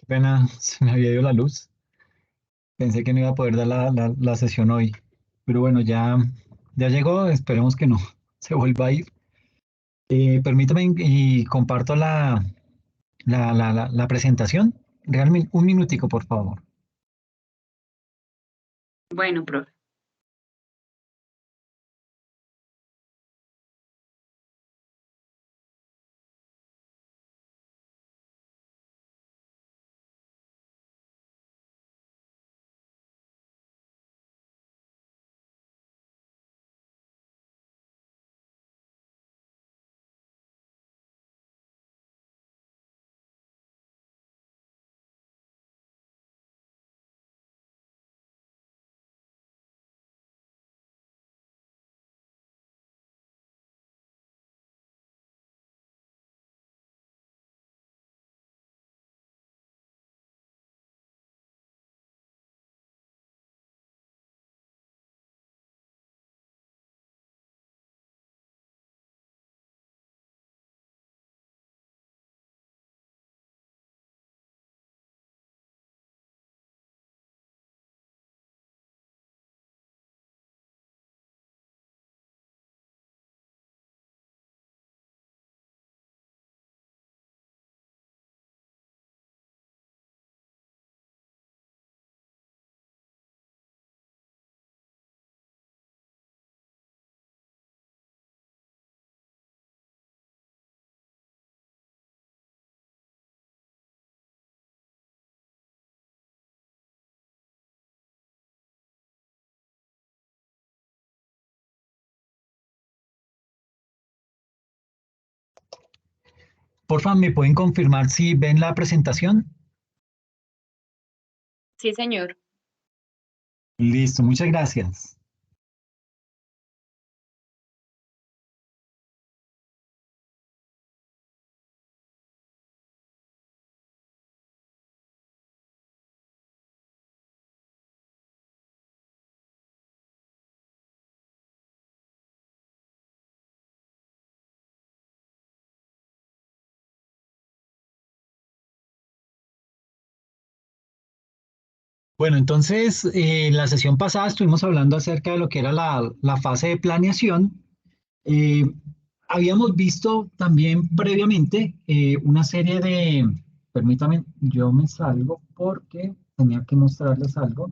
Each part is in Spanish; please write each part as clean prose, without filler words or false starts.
Pena, se me había ido la luz. Pensé que no iba a poder dar la sesión hoy. Pero bueno, ya llegó, esperemos que no se vuelva a ir. Permítame y comparto la presentación. Realmente, un minutico, por favor. Bueno, profe. Por favor, ¿me pueden confirmar si ven la presentación? Sí, señor. Listo, muchas gracias. Bueno, entonces, en la sesión pasada estuvimos hablando acerca de lo que era la fase de planeación. Eh, Habíamos visto también previamente una serie permítame, yo me salgo porque tenía que mostrarles algo.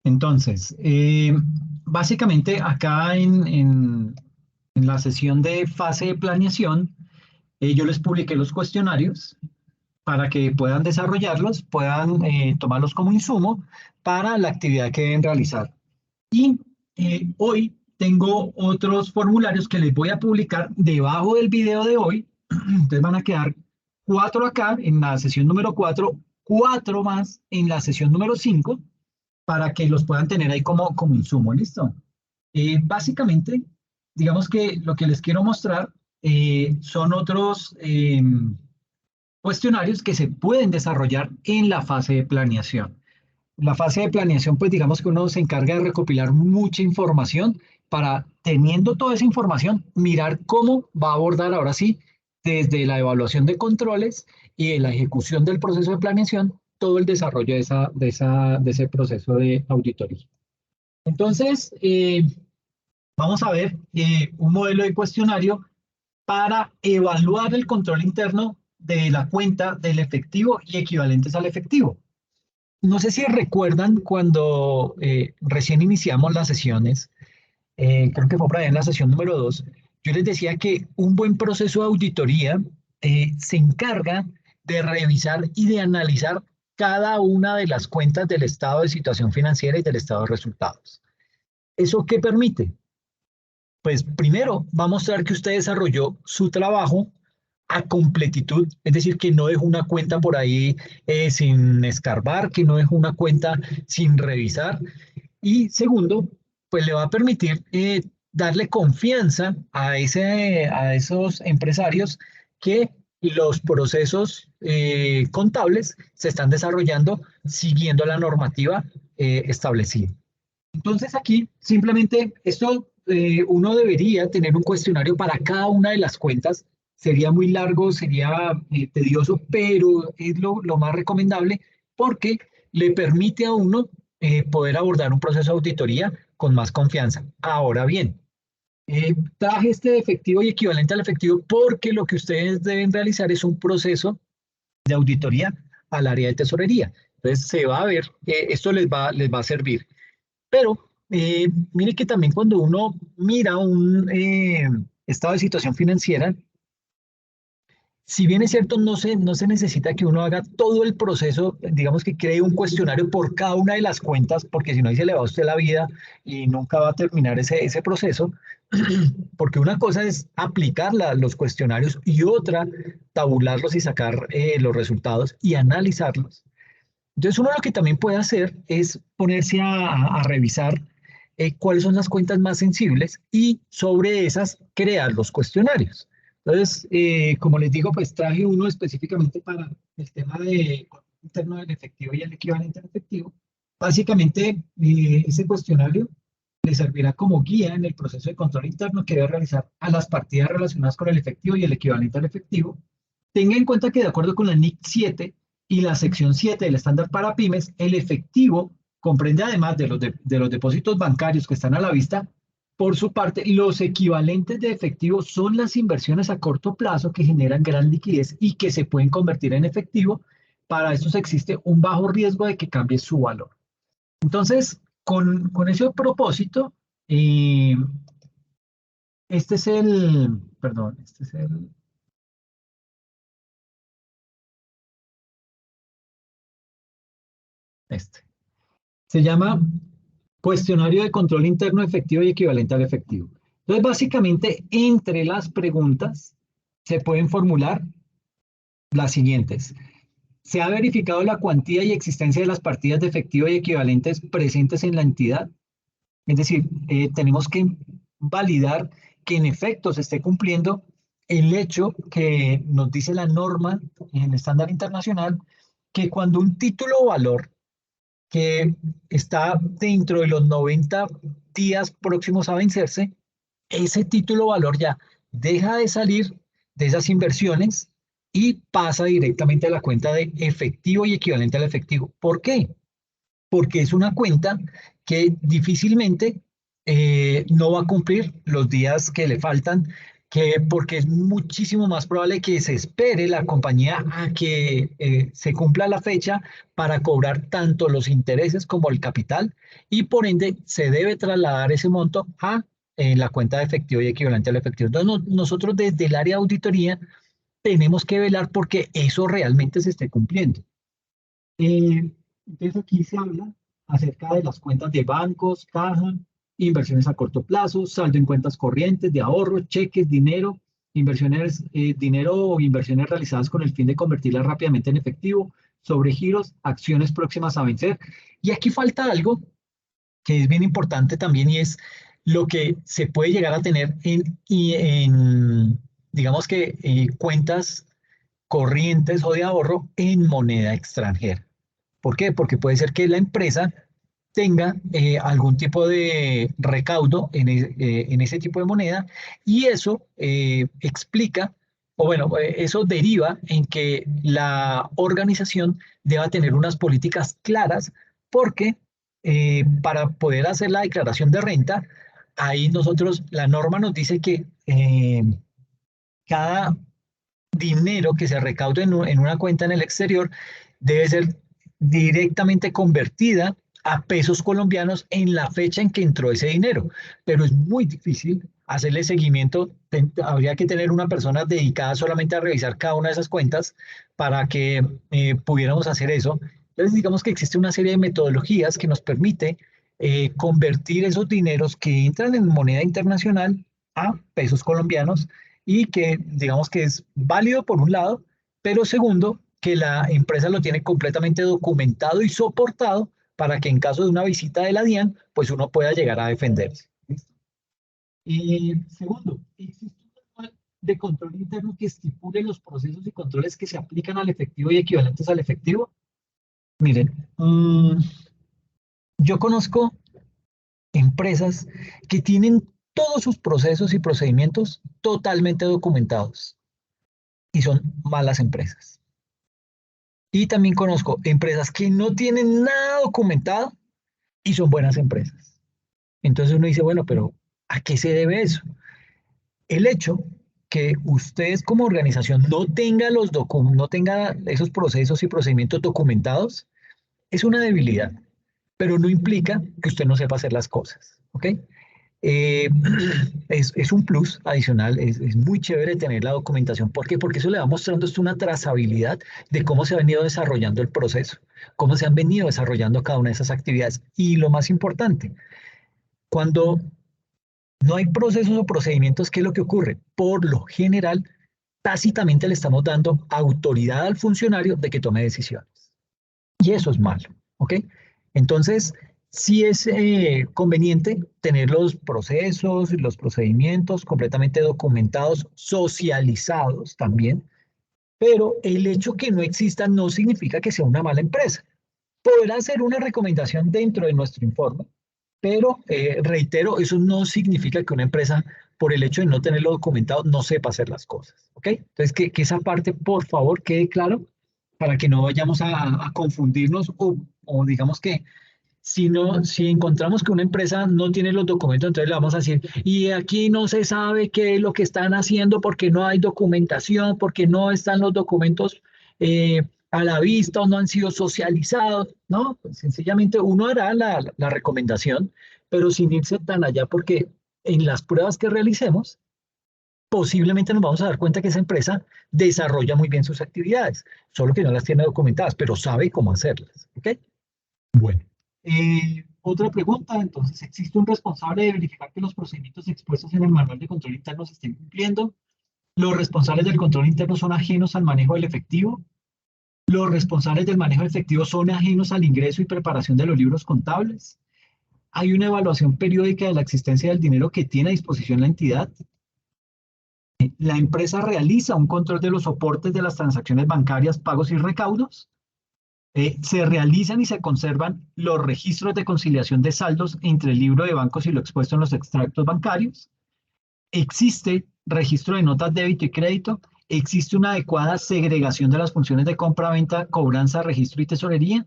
Entonces, básicamente acá en la sesión de fase de planeación, yo les publiqué los cuestionarios para que puedan desarrollarlos, puedan tomarlos como insumo para la actividad que deben realizar. Y hoy tengo otros formularios que les voy a publicar debajo del video de hoy. Entonces van a quedar cuatro acá en la sesión número cuatro, cuatro más en la sesión número cinco, para que los puedan tener ahí como insumo. ¿Listo? Básicamente, digamos que lo que les quiero mostrar son otros cuestionarios que se pueden desarrollar en la fase de planeación. La fase de planeación, pues digamos que uno se encarga de recopilar mucha información para, teniendo toda esa información, mirar cómo va a abordar ahora sí, desde la evaluación de controles y de la ejecución del proceso de planeación, todo el desarrollo de ese proceso de auditoría. Entonces, vamos a ver un modelo de cuestionario para evaluar el control interno de la cuenta del efectivo y equivalentes al efectivo. No sé si recuerdan cuando recién iniciamos las sesiones, creo que fue por ahí en la sesión número 2, yo les decía que un buen proceso de auditoría se encarga de revisar y de analizar cada una de las cuentas del estado de situación financiera y del estado de resultados. ¿Eso qué permite? Pues primero va a mostrar que usted desarrolló su trabajo a completitud, es decir, que no dejo una cuenta por ahí sin escarbar, que no dejo una cuenta sin revisar. Y segundo, pues le va a permitir darle confianza a esos empresarios que los procesos contables se están desarrollando siguiendo la normativa establecida. Entonces aquí simplemente esto uno debería tener un cuestionario para cada una de las cuentas. Sería muy largo, sería tedioso, pero es lo más recomendable porque le permite a uno poder abordar un proceso de auditoría con más confianza. Ahora bien, traje este efectivo y equivalente al efectivo porque lo que ustedes deben realizar es un proceso de auditoría al área de tesorería. Entonces se va a ver, esto les va a servir. Pero mire que también cuando uno mira un estado de situación financiera, si bien es cierto, no se necesita que uno haga todo el proceso, digamos que cree un cuestionario por cada una de las cuentas, porque si no, ahí se le va a usted la vida y nunca va a terminar ese proceso, porque una cosa es aplicar los cuestionarios y otra, tabularlos y sacar los resultados y analizarlos. Entonces, uno lo que también puede hacer es ponerse a revisar cuáles son las cuentas más sensibles y sobre esas crear los cuestionarios. Entonces, como les digo, pues traje uno específicamente para el tema de control interno del efectivo y el equivalente al efectivo. Básicamente, ese cuestionario le servirá como guía en el proceso de control interno que debe realizar a las partidas relacionadas con el efectivo y el equivalente al efectivo. Tenga en cuenta que de acuerdo con la NIC 7 y la sección 7 del estándar para pymes, el efectivo comprende además de los depósitos bancarios que están a la vista. Por su parte, los equivalentes de efectivo son las inversiones a corto plazo que generan gran liquidez y que se pueden convertir en efectivo. Para estos existe un bajo riesgo de que cambie su valor. Entonces, con ese propósito, eh, este es perdón, este es este. Se llama cuestionario de control interno efectivo y equivalente al efectivo. Entonces, básicamente, entre las preguntas se pueden formular las siguientes. ¿Se ha verificado la cuantía y existencia de las partidas de efectivo y equivalentes presentes en la entidad? Es decir, tenemos que validar que en efecto se esté cumpliendo el hecho que nos dice la norma en el estándar internacional, que cuando un título o valor que está dentro de los 90 días próximos a vencerse, ese título o valor ya deja de salir de esas inversiones y pasa directamente a la cuenta de efectivo y equivalente al efectivo. ¿Por qué? Porque es una cuenta que difícilmente no va a cumplir los días que le faltan, porque es muchísimo más probable que se espere la compañía a que se cumpla la fecha para cobrar tanto los intereses como el capital y por ende se debe trasladar ese monto a la cuenta de efectivo y equivalente al efectivo. Entonces nosotros desde el área de auditoría tenemos que velar porque eso realmente se esté cumpliendo. Entonces aquí se habla acerca de las cuentas de bancos, caja, inversiones a corto plazo, saldo en cuentas corrientes, de ahorro, cheques, dinero, inversiones, dinero o inversiones realizadas con el fin de convertirlas rápidamente en efectivo, sobregiros, acciones próximas a vencer. Y aquí falta algo que es bien importante también y es lo que se puede llegar a tener digamos que, cuentas corrientes o de ahorro en moneda extranjera. ¿Por qué? Porque puede ser que la empresa tenga algún tipo de recaudo en ese tipo de moneda y eso explica, o bueno, eso deriva en que la organización deba tener unas políticas claras porque para poder hacer la declaración de renta, ahí nosotros, la norma nos dice que cada dinero que se recaude en una cuenta en el exterior debe ser directamente convertida a pesos colombianos en la fecha en que entró ese dinero. Pero es muy difícil hacerle seguimiento. Habría que tener una persona dedicada solamente a revisar cada una de esas cuentas para que pudiéramos hacer eso. Entonces, digamos que existe una serie de metodologías que nos permite convertir esos dineros que entran en moneda internacional a pesos colombianos y que digamos que es válido por un lado, pero segundo, que la empresa lo tiene completamente documentado y soportado para que en caso de una visita de la DIAN, pues uno pueda llegar a defenderse. ¿Listo? Y segundo, existe un manual de control interno que estipule los procesos y controles que se aplican al efectivo y equivalentes al efectivo. Miren, yo conozco empresas que tienen todos sus procesos y procedimientos totalmente documentados y son malas empresas. Y también conozco empresas que no tienen nada documentado y son buenas empresas. Entonces uno dice, bueno, pero ¿a qué se debe eso? El hecho que ustedes como organización no tenga esos procesos y procedimientos documentados es una debilidad, pero no implica que usted no sepa hacer las cosas, ¿ok? Eh, es un plus adicional, es muy chévere tener la documentación. ¿Por qué? Porque eso le va mostrando esto una trazabilidad de cómo se ha venido desarrollando el proceso, cómo se han venido desarrollando cada una de esas actividades. Y lo más importante, cuando no hay procesos o procedimientos, ¿qué es lo que ocurre? Por lo general, tácitamente le estamos dando autoridad al funcionario de que tome decisiones. Y eso es malo, ¿ok? Entonces, sí es conveniente tener los procesos y los procedimientos completamente documentados, socializados también, pero el hecho que no existan no significa que sea una mala empresa. Podrá ser una recomendación dentro de nuestro informe, pero reitero, eso no significa que una empresa, por el hecho de no tenerlo documentado, no sepa hacer las cosas, ¿ok? Entonces, que esa parte, por favor, quede claro para que no vayamos a confundirnos o digamos que si encontramos que una empresa no tiene los documentos, entonces le vamos a decir, y aquí no se sabe qué es lo que están haciendo porque no hay documentación, porque no están los documentos a la vista o no han sido socializados, ¿no? Pues sencillamente uno hará la recomendación, pero sin irse tan allá porque en las pruebas que realicemos, posiblemente nos vamos a dar cuenta que esa empresa desarrolla muy bien sus actividades, solo que no las tiene documentadas, pero sabe cómo hacerlas, ¿ok? Bueno, otra pregunta, entonces, ¿existe un responsable de verificar que los procedimientos expuestos en el manual de control interno se estén cumpliendo? ¿Los responsables del control interno son ajenos al manejo del efectivo? ¿Los responsables del manejo del efectivo son ajenos al ingreso y preparación de los libros contables? ¿Hay una evaluación periódica de la existencia del dinero que tiene a disposición la entidad? ¿La empresa realiza un control de los soportes de las transacciones bancarias, pagos y recaudos? Se realizan y se conservan los registros de conciliación de saldos entre el libro de bancos y lo expuesto en los extractos bancarios. Existe registro de notas débito y crédito. Existe una adecuada segregación de las funciones de compra, venta, cobranza, registro y tesorería.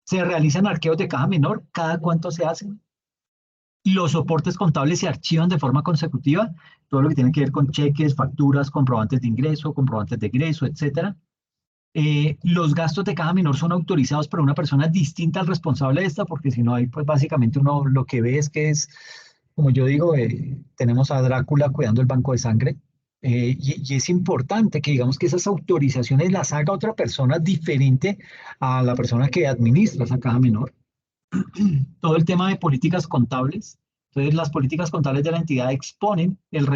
Se realizan arqueos de caja menor. ¿Cada cuánto se hacen? Los soportes contables se archivan de forma consecutiva. Todo lo que tiene que ver con cheques, facturas, comprobantes de ingreso, comprobantes de egreso, etcétera. Los gastos de caja menor son autorizados por una persona distinta al responsable de esta, porque si no, ahí pues básicamente uno lo que ve es que es, como yo digo, tenemos a Drácula cuidando el banco de sangre. Y es importante que digamos que esas autorizaciones las haga otra persona diferente a la persona que administra esa caja menor. Todo el tema de políticas contables. Entonces, las políticas contables de la entidad exponen el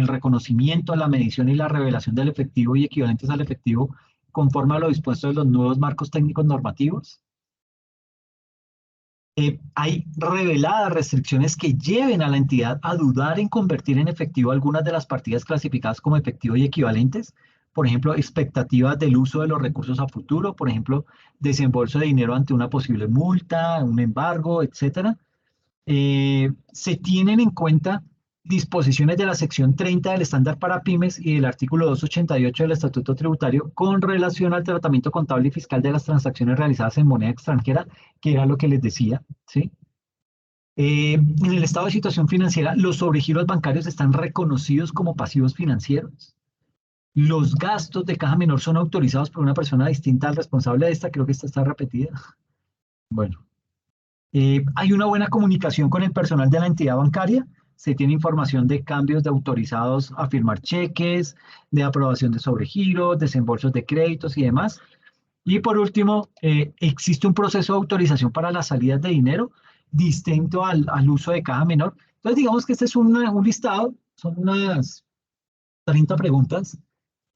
reconocimiento, la medición y la revelación del efectivo y equivalentes al efectivo conforme a lo dispuesto de los nuevos marcos técnicos normativos. Hay reveladas restricciones que lleven a la entidad a dudar en convertir en efectivo algunas de las partidas clasificadas como efectivo y equivalentes. Por ejemplo, expectativas del uso de los recursos a futuro, por ejemplo, desembolso de dinero ante una posible multa, un embargo, etcétera. Se tienen en cuenta disposiciones de la sección 30 del estándar para pymes y del artículo 288 del Estatuto Tributario con relación al tratamiento contable y fiscal de las transacciones realizadas en moneda extranjera, que era lo que les decía, ¿sí? En el estado de situación financiera, los sobregiros bancarios están reconocidos como pasivos financieros. Los gastos de caja menor son autorizados por una persona distinta al responsable de esta, creo que esta está repetida. Bueno, hay una buena comunicación con el personal de la entidad bancaria. Se tiene información de cambios de autorizados a firmar cheques, de aprobación de sobregiros, desembolsos de créditos y demás. Y por último, existe un proceso de autorización para las salidas de dinero distinto al uso de caja menor. Entonces, digamos que este es un listado, son 30 preguntas,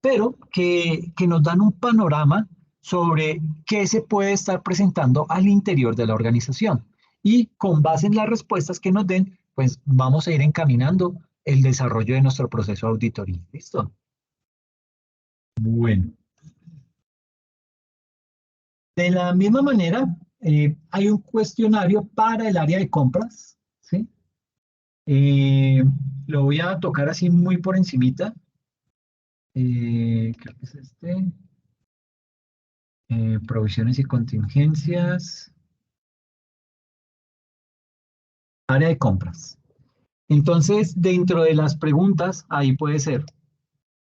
pero que nos dan un panorama sobre qué se puede estar presentando al interior de la organización. Y con base en las respuestas que nos den, pues vamos a ir encaminando el desarrollo de nuestro proceso de auditoría. ¿Listo? Bueno, de la misma manera, hay un cuestionario para el área de compras, ¿sí? Eh, lo voy a tocar así muy por encimita. Creo que es este. Provisiones y contingencias. Área de compras. Entonces, dentro de las preguntas, ahí puede ser,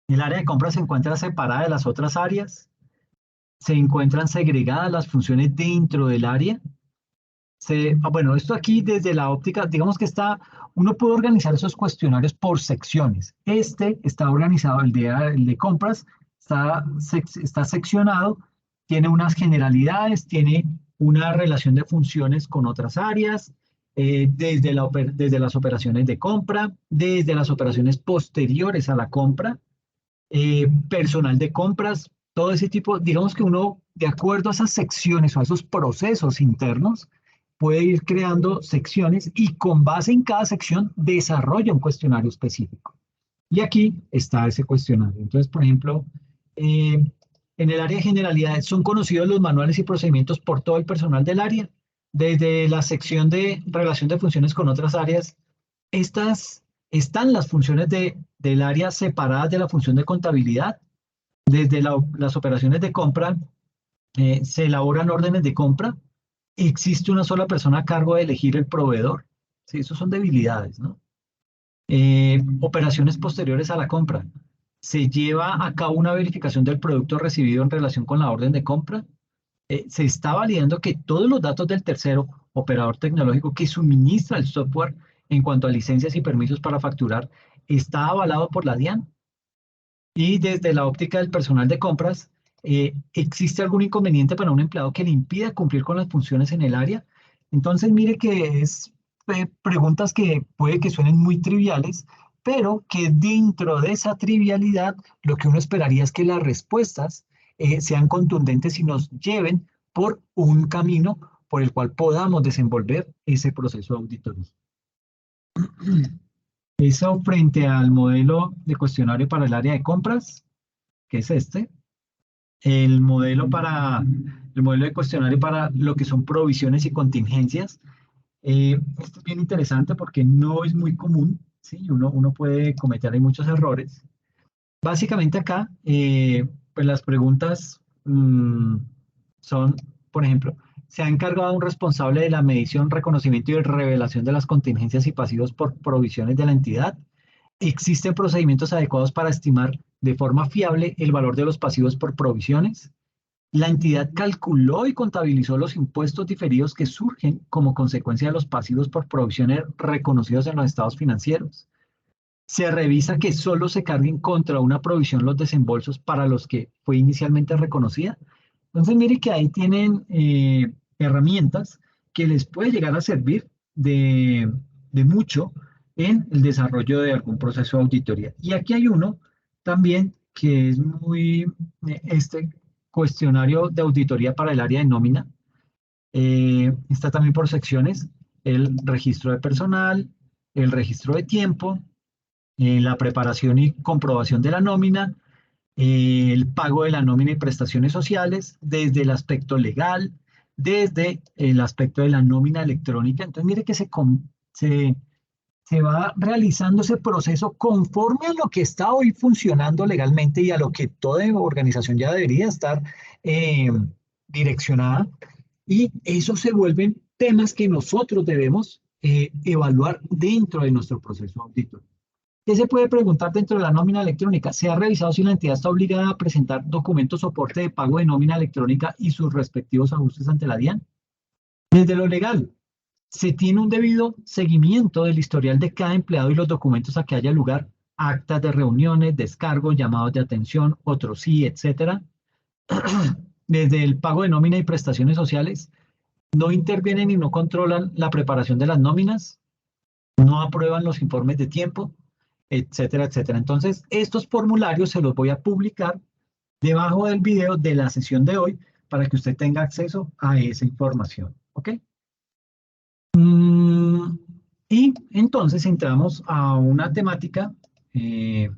el área de compras se encuentra separada de las otras áreas, se encuentran segregadas las funciones dentro del área. Bueno, esto aquí desde la óptica, digamos que uno puede organizar esos cuestionarios por secciones. Este está organizado, el de compras, está seccionado, tiene unas generalidades, tiene una relación de funciones con otras áreas, desde las operaciones de compra, desde las operaciones posteriores a la compra, personal de compras, todo ese tipo, digamos que uno, de acuerdo a esas secciones o a esos procesos internos, puede ir creando secciones y con base en cada sección desarrolla un cuestionario específico. Y aquí está ese cuestionario. Entonces, por ejemplo, en el área de generalidades son conocidos los manuales y procedimientos por todo el personal del área. Desde la sección de relación de funciones con otras áreas, están las funciones del área separadas de la función de contabilidad. Desde las operaciones de compra, se elaboran órdenes de compra. Existe una sola persona a cargo de elegir el proveedor. Sí, esos son debilidades, ¿no? Operaciones posteriores a la compra. Se lleva a cabo una verificación del producto recibido en relación con la orden de compra. Se está validando que todos los datos del tercero operador tecnológico que suministra el software en cuanto a licencias y permisos para facturar está avalado por la DIAN. Y desde la óptica del personal de compras, ¿existe algún inconveniente para un empleado que le impida cumplir con las funciones en el área? Entonces, mire que es preguntas que puede que suenen muy triviales, pero que dentro de esa trivialidad, lo que uno esperaría es que las respuestas sean contundentes y nos lleven por un camino por el cual podamos desenvolver ese proceso de auditoría. Eso frente al modelo de cuestionario para el área de compras, que es este. El modelo de cuestionario para lo que son provisiones y contingencias. Esto es bien interesante porque no es muy común, ¿sí? Uno puede cometer ahí muchos errores. Básicamente acá, pues las preguntas son, por ejemplo, ¿se ha encargado un responsable de la medición, reconocimiento y revelación de las contingencias y pasivos por provisiones de la entidad? ¿Existen procedimientos adecuados para estimar de forma fiable el valor de los pasivos por provisiones? La entidad calculó y contabilizó los impuestos diferidos que surgen como consecuencia de los pasivos por provisiones reconocidos en los estados financieros. Se revisa que solo se carguen contra una provisión los desembolsos para los que fue inicialmente reconocida. Entonces, mire que ahí tienen herramientas que les puede llegar a servir de mucho en el desarrollo de algún proceso de auditoría. Y aquí hay uno también que es este cuestionario de auditoría para el área de nómina. Está también por secciones, el registro de personal, el registro de tiempo, la preparación y comprobación de la nómina, el pago de la nómina y prestaciones sociales, desde el aspecto legal, desde el aspecto de la nómina electrónica. Entonces, mire que se va realizando ese proceso conforme a lo que está hoy funcionando legalmente y a lo que toda organización ya debería estar eh, direccionada. Y eso se vuelven temas que nosotros debemos evaluar dentro de nuestro proceso de auditoría. ¿Qué se puede preguntar dentro de la nómina electrónica? ¿Se ha revisado si la entidad está obligada a presentar documentos soporte de pago de nómina electrónica y sus respectivos ajustes ante la DIAN? Desde lo legal, ¿se tiene un debido seguimiento del historial de cada empleado y los documentos a que haya lugar? Actas de reuniones, descargos, llamados de atención, otros sí, etcétera. Desde el pago de nómina y prestaciones sociales, ¿no intervienen y no controlan la preparación de las nóminas? ¿No aprueban los informes de tiempo? etcétera, etcétera. Entonces, estos formularios se los voy a publicar debajo del video de la sesión de hoy para que usted tenga acceso a esa información. ¿Ok? Y entonces entramos a una temática bien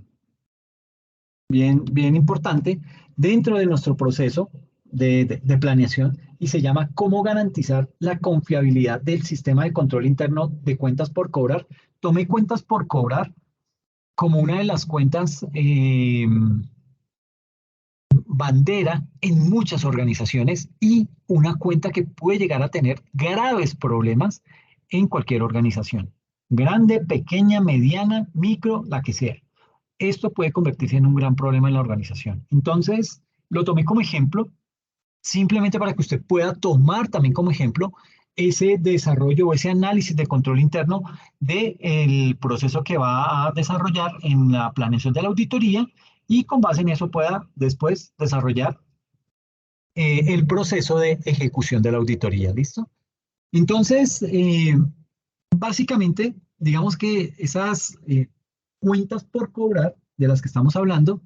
importante dentro de nuestro proceso de planeación y se llama cómo garantizar la confiabilidad del sistema de control interno de cuentas por cobrar. Tomé cuentas por cobrar como una de las cuentas bandera en muchas organizaciones y una cuenta que puede llegar a tener graves problemas en cualquier organización. Grande, pequeña, mediana, micro, la que sea. Esto puede convertirse en un gran problema en la organización. Entonces, lo tomé como ejemplo, simplemente para que usted pueda tomar también como ejemplo ese desarrollo o ese análisis de control interno del proceso que va a desarrollar en la planeación de la auditoría y con base en eso pueda después desarrollar el proceso de ejecución de la auditoría. ¿Listo? Entonces, básicamente, digamos que esas cuentas por cobrar de las que estamos hablando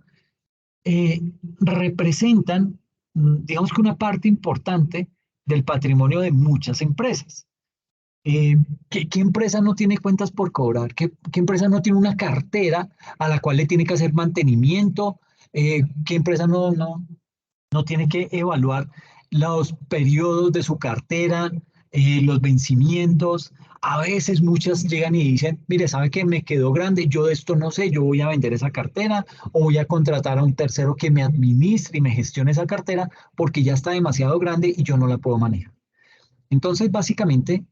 representan, digamos que una parte importante del patrimonio de muchas empresas. ¿Qué empresa no tiene cuentas por cobrar? ¿Qué empresa no tiene una cartera a la cual le tiene que hacer mantenimiento? ¿Qué empresa no tiene que evaluar los periodos de su cartera, los vencimientos? A veces muchas llegan y dicen, mire, ¿sabe qué? Me quedó grande, yo de esto no sé, yo voy a vender esa cartera o voy a contratar a un tercero que me administre y me gestione esa cartera porque ya está demasiado grande y yo no la puedo manejar. Entonces, básicamente,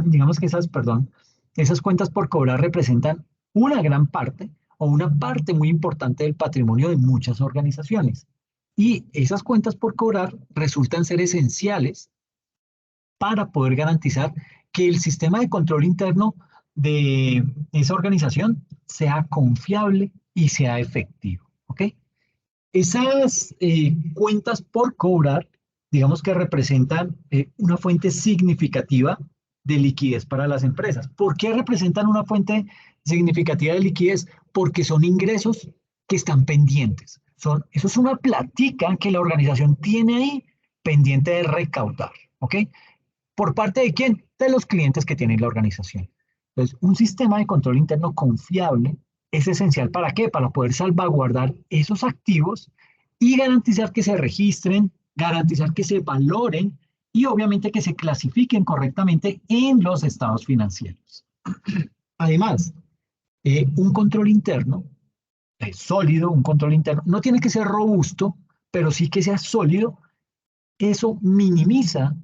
digamos que esas cuentas por cobrar representan una gran parte o una parte muy importante del patrimonio de muchas organizaciones. Y esas cuentas por cobrar resultan ser esenciales para poder garantizar que el sistema de control interno de esa organización sea confiable y sea efectivo. ¿Ok? Esas cuentas por cobrar, digamos que representan una fuente significativa de liquidez para las empresas. ¿Por qué representan una fuente significativa de liquidez? Porque son ingresos que están pendientes. Eso es una platica que la organización tiene ahí pendiente de recaudar. ¿Ok? ¿Por parte de quién? De los clientes que tiene la organización. Entonces, un sistema de control interno confiable es esencial. ¿Para qué? Para poder salvaguardar esos activos y garantizar que se registren, garantizar que se valoren y obviamente que se clasifiquen correctamente en los estados financieros. Además, un control interno sólido, un control interno, no tiene que ser robusto, pero sí que sea sólido. Eso minimiza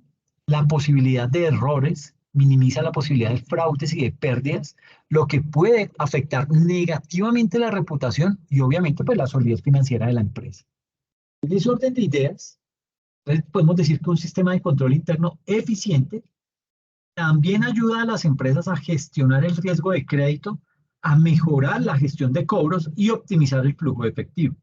la posibilidad de errores, minimiza la posibilidad de fraudes y de pérdidas, lo que puede afectar negativamente la reputación y obviamente pues la solidez financiera de la empresa. En ese orden de ideas, entonces podemos decir que un sistema de control interno eficiente también ayuda a las empresas a gestionar el riesgo de crédito, a mejorar la gestión de cobros y optimizar el flujo de efectivo.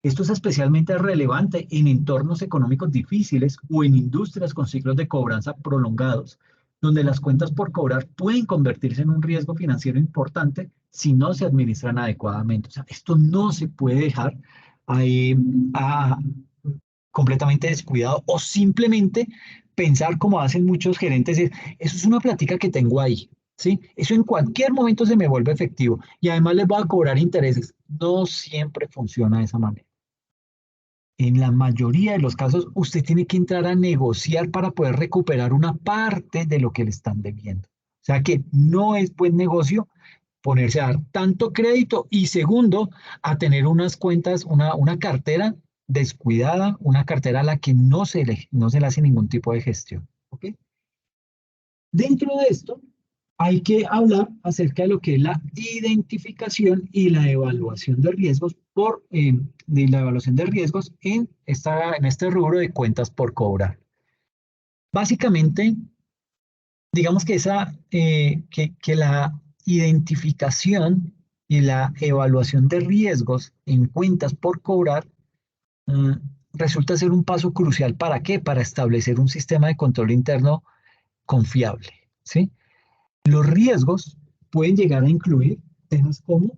Esto es especialmente relevante en entornos económicos difíciles o en industrias con ciclos de cobranza prolongados, donde las cuentas por cobrar pueden convertirse en un riesgo financiero importante si no se administran adecuadamente. O sea, esto no se puede dejar ahí completamente descuidado o simplemente pensar como hacen muchos gerentes, eso es una plática que tengo ahí. ¿Sí? Eso en cualquier momento se me vuelve efectivo y además les voy a cobrar intereses. No siempre funciona de esa manera. En la mayoría de los casos, usted tiene que entrar a negociar para poder recuperar una parte de lo que le están debiendo. O sea que no es buen negocio ponerse a dar tanto crédito y segundo, a tener unas cuentas, una cartera descuidada, una cartera a la que no se le hace ningún tipo de gestión. ¿Ok? Dentro de esto, hay que hablar acerca de lo que es la identificación y la evaluación de riesgos de la evaluación de riesgos en este rubro de cuentas por cobrar. Básicamente, digamos que que la identificación y la evaluación de riesgos en cuentas por cobrar mm, resulta ser un paso crucial. ¿Para qué? Para establecer un sistema de control interno confiable, ¿sí? Los riesgos pueden llegar a incluir temas como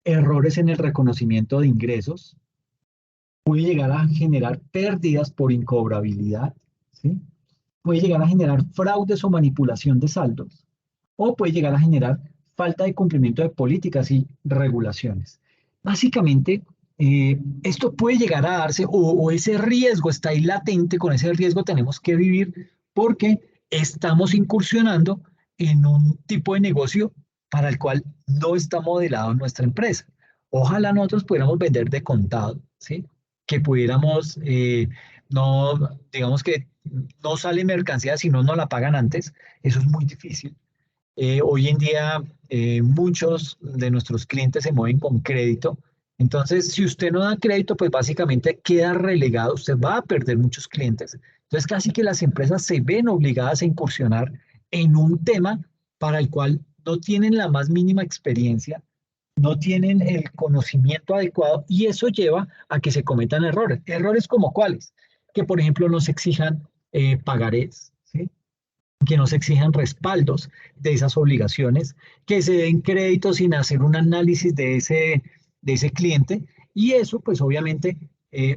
errores en el reconocimiento de ingresos, puede llegar a generar pérdidas por incobrabilidad, ¿sí? Puede llegar a generar fraudes o manipulación de saldos, o puede llegar a generar falta de cumplimiento de políticas y regulaciones. Básicamente, esto puede llegar a darse, o ese riesgo está ahí latente, con ese riesgo tenemos que vivir porque estamos incursionando en un tipo de negocio para el cual no está modelado nuestra empresa. Ojalá nosotros pudiéramos vender de contado, ¿sí? Que pudiéramos, no, digamos que no sale mercancía si no la pagan antes. Eso es muy difícil. Hoy en día muchos de nuestros clientes se mueven con crédito. Entonces, si usted no da crédito, pues básicamente queda relegado. Usted va a perder muchos clientes. Entonces, casi que las empresas se ven obligadas a incursionar en un tema para el cual no tienen la más mínima experiencia, no tienen el conocimiento adecuado y eso lleva a que se cometan errores. Errores como cuáles, que por ejemplo nos exijan pagarés, ¿sí? Que nos exijan respaldos de esas obligaciones, que se den créditos sin hacer un análisis de ese cliente y eso pues obviamente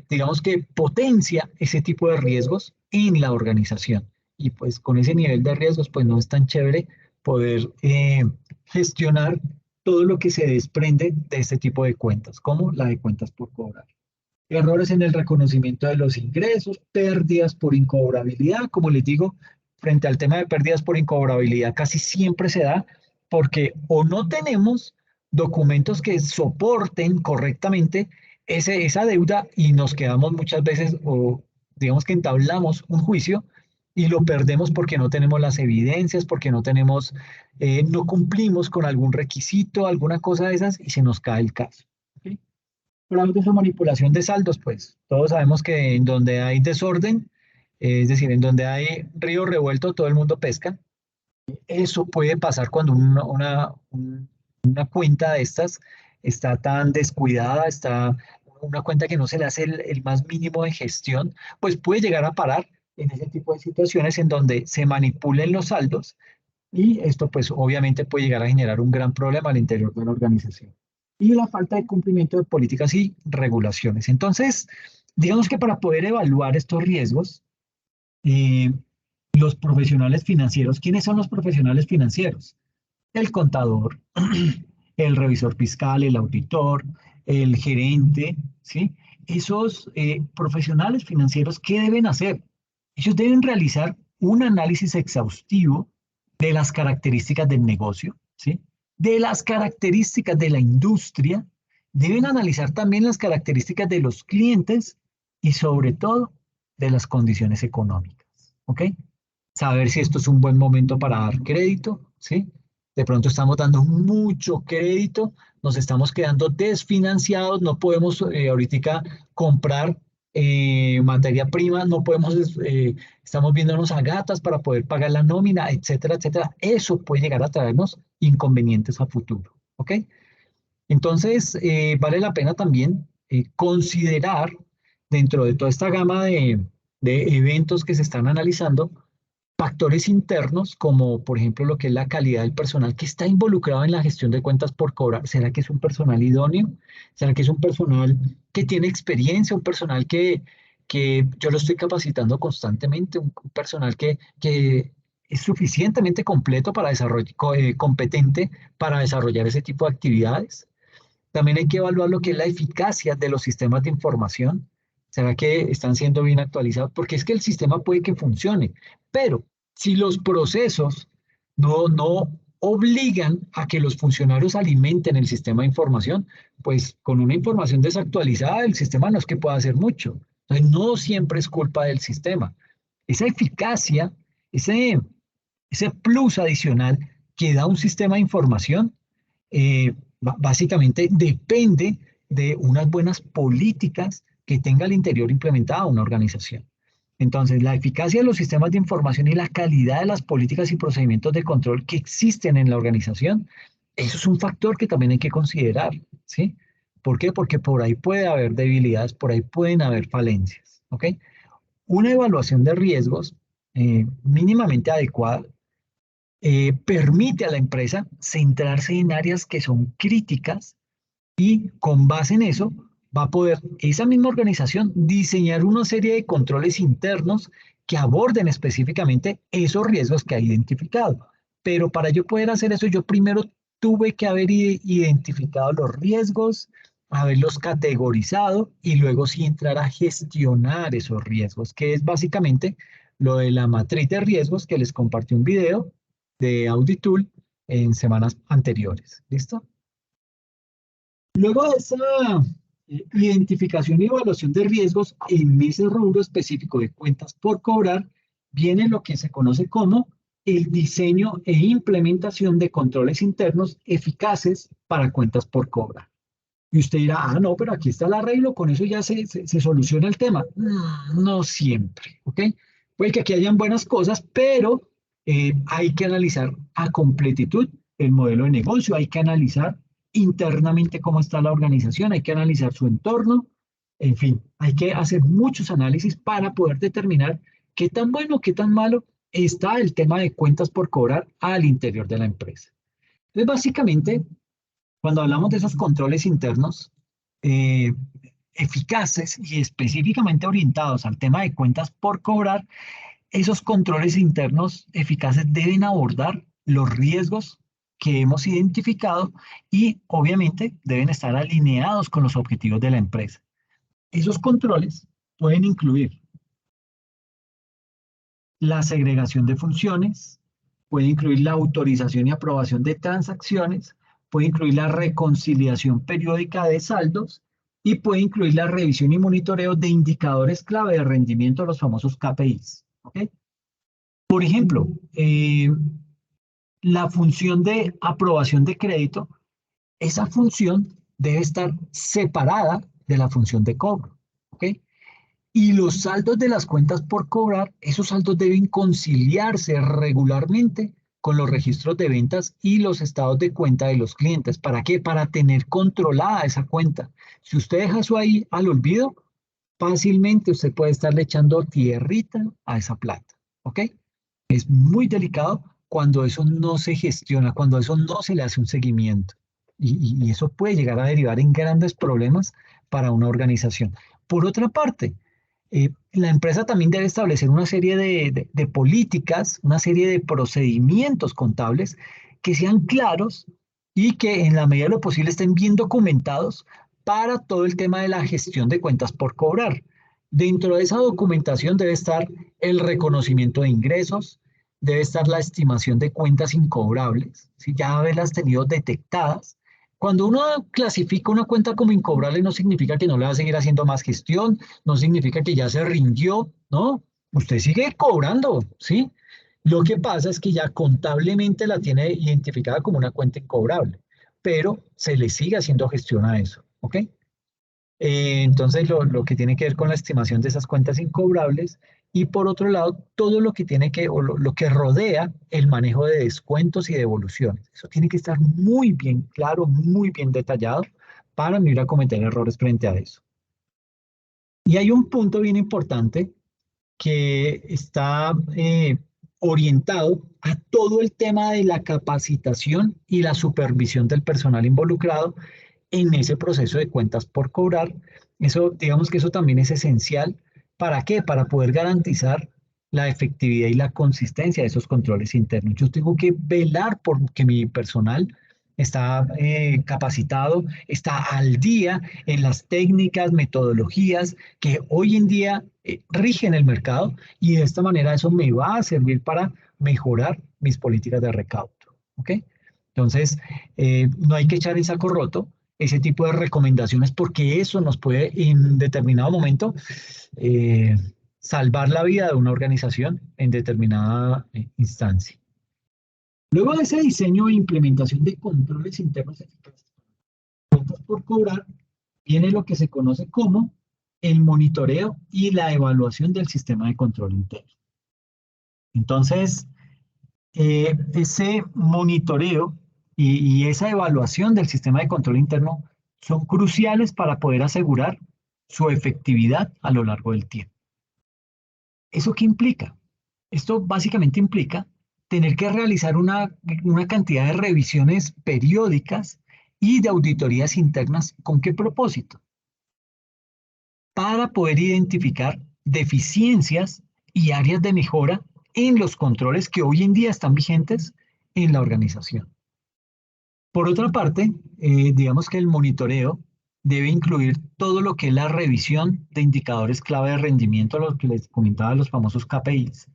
digamos que potencia ese tipo de riesgos en la organización y pues con ese nivel de riesgos pues no es tan chévere poder gestionar todo lo que se desprende de este tipo de cuentas, como la de cuentas por cobrar. Errores en el reconocimiento de los ingresos, pérdidas por incobrabilidad, como les digo, frente al tema de pérdidas por incobrabilidad casi siempre se da porque o no tenemos documentos que soporten correctamente esa deuda y nos quedamos muchas veces o digamos que entablamos un juicio y lo perdemos porque no tenemos las evidencias, porque no tenemos, no cumplimos con algún requisito, alguna cosa de esas y se nos cae el caso. ¿Ok? Fraudes o manipulación de saldos, pues todos sabemos que en donde hay desorden, es decir, en donde hay río revuelto, todo el mundo pesca. Eso puede pasar cuando una cuenta de estas está tan descuidada, está una cuenta que no se le hace el más mínimo de gestión, pues puede llegar a parar en ese tipo de situaciones en donde se manipulen los saldos y esto pues obviamente puede llegar a generar un gran problema al interior de la organización. Y la falta de cumplimiento de políticas y regulaciones. Entonces, digamos que para poder evaluar estos riesgos, eh, los profesionales financieros, ¿quiénes son los profesionales financieros? El contador, el revisor fiscal, el auditor, el gerente, ¿sí? Esos profesionales financieros, ¿qué deben hacer? Ellos deben realizar un análisis exhaustivo de las características del negocio, ¿sí? De las características de la industria, deben analizar también las características de los clientes y sobre todo de las condiciones económicas, ¿ok? Saber si esto es un buen momento para dar crédito, ¿sí? De pronto estamos dando mucho crédito, nos estamos quedando desfinanciados, no podemos ahorita comprar materia prima, no podemos, estamos viéndonos a gatas para poder pagar la nómina, etcétera, etcétera. Eso puede llegar a traernos inconvenientes a futuro, ¿ok? Entonces, vale la pena también considerar dentro de toda esta gama de eventos que se están analizando, factores internos, como por ejemplo lo que es la calidad del personal que está involucrado en la gestión de cuentas por cobrar. ¿Será que es un personal idóneo? ¿Será que es un personal que tiene experiencia? ¿Un personal que yo lo estoy capacitando constantemente? ¿Un personal que es suficientemente completo para desarrollar, competente para desarrollar ese tipo de actividades? También hay que evaluar lo que es la eficacia de los sistemas de información. ¿Será que están siendo bien actualizados? Porque es que el sistema puede que funcione, pero si los procesos no obligan a que los funcionarios alimenten el sistema de información, pues con una información desactualizada el sistema no es que pueda hacer mucho. Entonces no siempre es culpa del sistema. Esa eficacia, ese, ese plus adicional que da un sistema de información, básicamente depende de unas buenas políticas que tenga al interior implementada una organización. Entonces, la eficacia de los sistemas de información y la calidad de las políticas y procedimientos de control que existen en la organización, eso es un factor que también hay que considerar, ¿sí? ¿Por qué? Porque por ahí puede haber debilidades, por ahí pueden haber falencias, ¿ok? Una evaluación de riesgos mínimamente adecuada permite a la empresa centrarse en áreas que son críticas y con base en eso va a poder esa misma organización diseñar una serie de controles internos que aborden específicamente esos riesgos que ha identificado. Pero para yo poder hacer eso, yo primero tuve que haber identificado los riesgos, haberlos categorizado y luego sí entrar a gestionar esos riesgos, que es básicamente lo de la matriz de riesgos que les compartí un video de Auditool en semanas anteriores. ¿Listo? Luego de esa identificación y evaluación de riesgos en ese rubro específico de cuentas por cobrar, viene lo que se conoce como el diseño e implementación de controles internos eficaces para cuentas por cobrar. Y usted dirá, ah, no, pero aquí está el arreglo, con eso ya se soluciona el tema. No siempre, ¿ok? Puede que aquí hayan buenas cosas, pero hay que analizar a completitud el modelo de negocio, hay que analizar internamente cómo está la organización, hay que analizar su entorno, en fin, hay que hacer muchos análisis para poder determinar qué tan bueno, qué tan malo está el tema de cuentas por cobrar al interior de la empresa. Entonces, básicamente, cuando hablamos de esos controles internos eh, eficaces y específicamente orientados al tema de cuentas por cobrar, esos controles internos eficaces deben abordar los riesgos que hemos identificado y obviamente deben estar alineados con los objetivos de la empresa. Esos controles pueden incluir la segregación de funciones, puede incluir la autorización y aprobación de transacciones, puede incluir la reconciliación periódica de saldos y puede incluir la revisión y monitoreo de indicadores clave de rendimiento, los famosos KPIs. ¿Okay? Por ejemplo, la función de aprobación de crédito, esa función debe estar separada de la función de cobro. ¿Ok? Y los saldos de las cuentas por cobrar, esos saldos deben conciliarse regularmente con los registros de ventas y los estados de cuenta de los clientes. ¿Para qué? Para tener controlada esa cuenta. Si usted deja eso ahí al olvido, fácilmente usted puede estarle echando tierrita a esa plata. ¿Ok? Es muy delicado cuando eso no se gestiona, cuando eso no se le hace un seguimiento. Y eso puede llegar a derivar en grandes problemas para una organización. Por otra parte, la empresa también debe establecer una serie de políticas, una serie de procedimientos contables que sean claros y que en la medida de lo posible estén bien documentados para todo el tema de la gestión de cuentas por cobrar. Dentro de esa documentación debe estar el reconocimiento de ingresos, debe estar la estimación de cuentas incobrables, si ya haberlas tenido detectadas. Cuando uno clasifica una cuenta como incobrable no significa que no le va a seguir haciendo más gestión, no significa que ya se rindió, ¿no? Usted sigue cobrando, ¿sí? Lo que pasa es que ya contablemente la tiene identificada como una cuenta incobrable, pero se le sigue haciendo gestión a eso, ¿ok? Entonces, lo que tiene que ver con la estimación de esas cuentas incobrables y por otro lado, todo lo que tiene que, o lo que rodea el manejo de descuentos y devoluciones. Eso tiene que estar muy bien claro, muy bien detallado para no ir a cometer errores frente a eso. Y hay un punto bien importante que está orientado a todo el tema de la capacitación y la supervisión del personal involucrado en ese proceso de cuentas por cobrar. Eso, digamos que eso también es esencial. ¿Para qué? Para poder garantizar la efectividad y la consistencia de esos controles internos. Yo tengo que velar por que mi personal está capacitado, está al día en las técnicas, metodologías que hoy en día rigen el mercado y de esta manera eso me va a servir para mejorar mis políticas de recaudo. ¿Ok? Entonces, no hay que echar en saco roto ese tipo de recomendaciones porque eso nos puede en determinado momento eh, salvar la vida de una organización en determinada instancia. Luego de ese diseño e implementación de controles internos eficaces por cobrar, viene lo que se conoce como el monitoreo y la evaluación del sistema de control interno. Entonces, ese monitoreo y esa evaluación del sistema de control interno son cruciales para poder asegurar su efectividad a lo largo del tiempo. ¿Eso qué implica? Esto básicamente implica tener que realizar una cantidad de revisiones periódicas y de auditorías internas. ¿Con qué propósito? Para poder identificar deficiencias y áreas de mejora en los controles que hoy en día están vigentes en la organización. Por otra parte, digamos que el monitoreo debe incluir todo lo que es la revisión de indicadores clave de rendimiento, lo que les comentaba, los famosos KPIs,